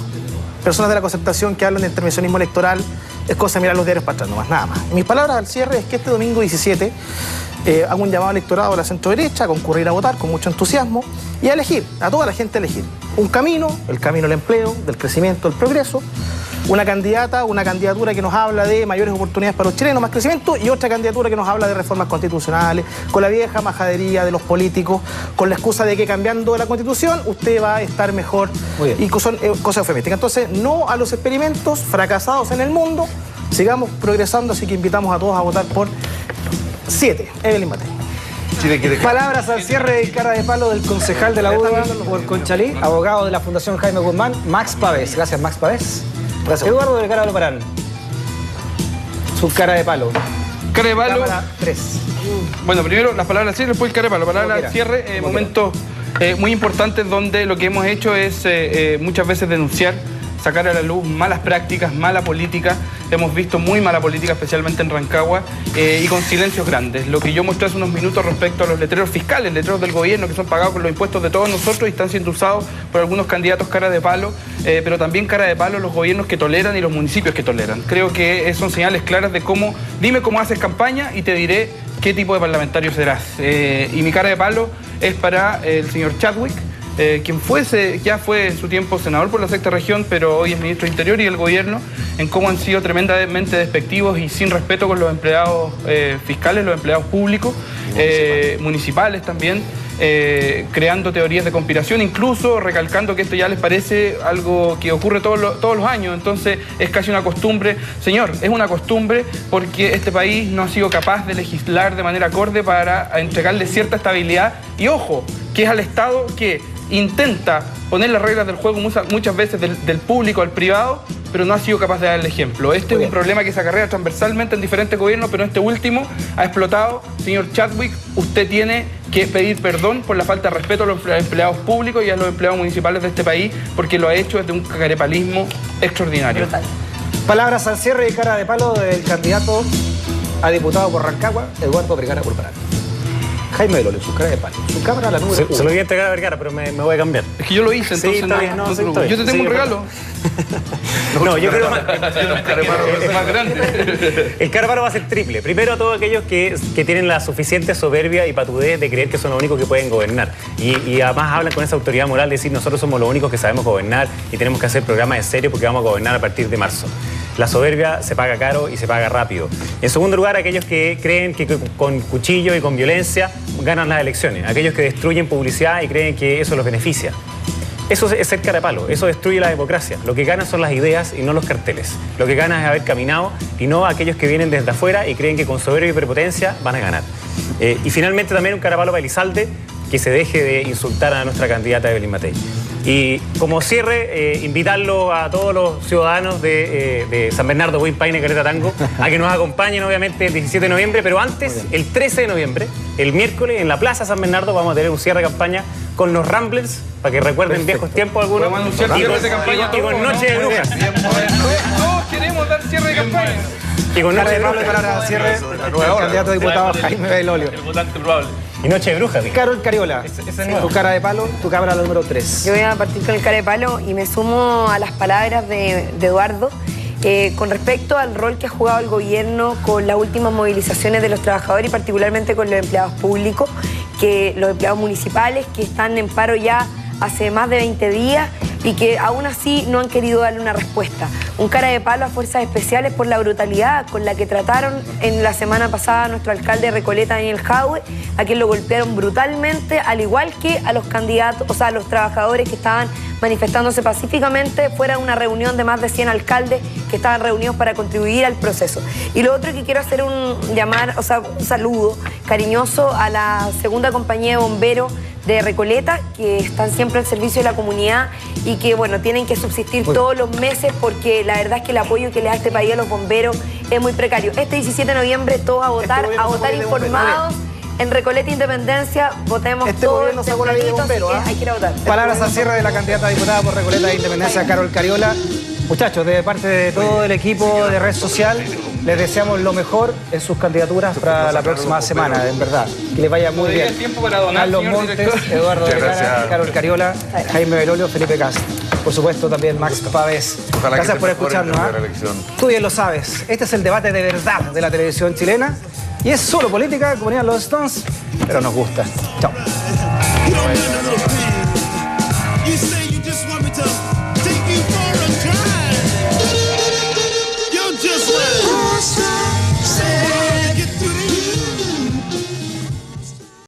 Speaker 2: personas de la concertación que hablan de intervencionismo electoral es cosa de mirar los diarios para atrás nomás, nada más. Mis palabras al cierre es que este domingo 17 hago un llamado al electorado de la centro-derecha a concurrir a votar con mucho entusiasmo y a elegir, a toda la gente a elegir un camino, el camino del empleo, del crecimiento, del progreso, una candidatura que nos habla de mayores oportunidades para los chilenos, más crecimiento, y otra candidatura que nos habla de reformas constitucionales, con la vieja majadería de los políticos, con la excusa de que cambiando la Constitución usted va a estar mejor, y son cosas eufemísticas. Entonces, no a los experimentos fracasados en el mundo, sigamos progresando, así que invitamos a todos a votar por 7, Evelyn Matei.
Speaker 1: Palabras al cierre y cara de palo del concejal de la UDA por Conchalí, abogado de la Fundación Jaime Guzmán, Max Pavés. Gracias, Max Pavés. Gracias. Eduardo Delgado Loparán. Su cara de palo.
Speaker 4: Cara de palo.
Speaker 1: Cámara 3.
Speaker 4: Bueno, primero las palabras al cierre, después el cara de palo. Palabras al cierre, momentos muy importantes donde lo que hemos hecho es muchas veces denunciar, sacar a la luz malas prácticas, mala política. Hemos visto muy mala política, especialmente en Rancagua, y con silencios grandes. Lo que yo mostré hace unos minutos respecto a los letreros fiscales, letreros del gobierno que son pagados con los impuestos de todos nosotros y están siendo usados por algunos candidatos cara de palo, pero también cara de palo los gobiernos que toleran y los municipios que toleran. Creo que son señales claras de cómo, dime cómo haces campaña y te diré qué tipo de parlamentario serás. Y mi cara de palo es para el señor Chadwick, quien ya fue en su tiempo senador por la sexta región, pero hoy es ministro de Interior y el gobierno, en cómo han sido tremendamente despectivos y sin respeto con los empleados fiscales, los empleados públicos, municipales también, creando teorías de conspiración, incluso recalcando que esto ya les parece algo que ocurre todos los años, entonces es casi una costumbre. Señor, es una costumbre porque este país no ha sido capaz de legislar de manera acorde para entregarle cierta estabilidad y ojo, que es al Estado que intenta poner las reglas del juego muchas veces del público al privado, pero no ha sido capaz de dar el ejemplo. Este es un problema que se acarrea transversalmente en diferentes gobiernos, pero este último ha explotado. Señor Chadwick, usted tiene que pedir perdón por la falta de respeto a los empleados públicos y a los empleados municipales de este país, porque lo ha hecho desde un cagarepalismo extraordinario.
Speaker 1: Brutal. Palabras al cierre y cara de palo del candidato a diputado por Rancagua, Eduardo Vergara Corporán. Jaime Belolio, su cara de palo. Su cámara, la número 1.
Speaker 11: Se lo voy a entregar a Vergara, pero me voy a cambiar.
Speaker 4: Es que yo lo hice, entonces
Speaker 11: sí,
Speaker 4: yo te tengo un regalo.
Speaker 11: No, yo creo
Speaker 4: que
Speaker 11: el cara de palo va a ser triple. Primero a todos aquellos que tienen la suficiente soberbia y patudez de creer que son los únicos que pueden gobernar. Y además hablan con esa autoridad moral de decir nosotros somos los únicos que sabemos gobernar y tenemos que hacer programas en serio porque vamos a gobernar a partir de marzo. La soberbia se paga caro y se paga rápido. En segundo lugar, aquellos que creen que con cuchillo y con violencia ganan las elecciones. Aquellos que destruyen publicidad y creen que eso los beneficia. Eso es ser cara de palo, eso destruye la democracia. Lo que ganan son las ideas y no los carteles. Lo que ganan es haber caminado y no aquellos que vienen desde afuera y creen que con soberbia y prepotencia van a ganar. Y finalmente también un cara de palo para Elizalde, que se deje de insultar a nuestra candidata Evelyn Matei. Y como cierre, invitarlo a todos los ciudadanos de San Bernardo, Buin Paine, Caleta Tango, a que nos acompañen obviamente el 17 de noviembre, pero antes, el 13 de noviembre, el miércoles, en la Plaza San Bernardo, vamos a tener un cierre de campaña con los Ramblers, para que recuerden viejos tiempos algunos.
Speaker 4: Podemos anunciar cierre de campaña
Speaker 11: y con Noche de Brujas.
Speaker 4: Todos queremos dar cierre de campaña.
Speaker 11: Y con Noche de
Speaker 1: Brujas. Para cierre, el candidato a diputado Jaime Belolio.
Speaker 5: El votante probable.
Speaker 11: Y Noche de Brujas.
Speaker 1: Carol Cariola, tu cara de palo, tu cámara número 3.
Speaker 10: Yo voy a partir con el cara de palo y me sumo a las palabras de Eduardo con respecto al rol que ha jugado el gobierno con las últimas movilizaciones de los trabajadores y particularmente con los empleados públicos, que los empleados municipales que están en paro ya hace más de 20 días y que aún así no han querido darle una respuesta. Un cara de palo a fuerzas especiales por la brutalidad con la que trataron en la semana pasada a nuestro alcalde de Recoleta, Daniel Jadwe, a quien lo golpearon brutalmente, al igual que a los candidatos, o sea, a los trabajadores que estaban manifestándose pacíficamente fuera de una reunión de más de 100 alcaldes que estaban reunidos para contribuir al proceso. Y lo otro que quiero hacer un saludo cariñoso a la segunda compañía de bomberos de Recoleta, que están siempre al servicio de la comunidad y que, bueno, tienen que subsistir todos los meses porque la verdad es que el apoyo que le da este país a los bomberos es muy precario. Este 17 de noviembre todos a votar informados. En Recoleta Independencia, votemos todos tempranito, hay que ir a votar.
Speaker 1: Palabras al cierre de la candidata a diputada por Recoleta Independencia, Carol Cariola. Muchachos, de parte de todo el equipo de Red Social, les deseamos lo mejor en sus candidaturas para la próxima semana, en verdad. Que les vaya muy bien. Carlos Montes, Eduardo Vergara, Carol Cariola, Jaime Belolio, Felipe Cast. Por supuesto, también Max Pavés. Gracias por escucharnos. Tú bien lo sabes. Este es el debate de verdad de la televisión chilena. Y es solo política, como dirían los Stones, pero nos gusta. Chao.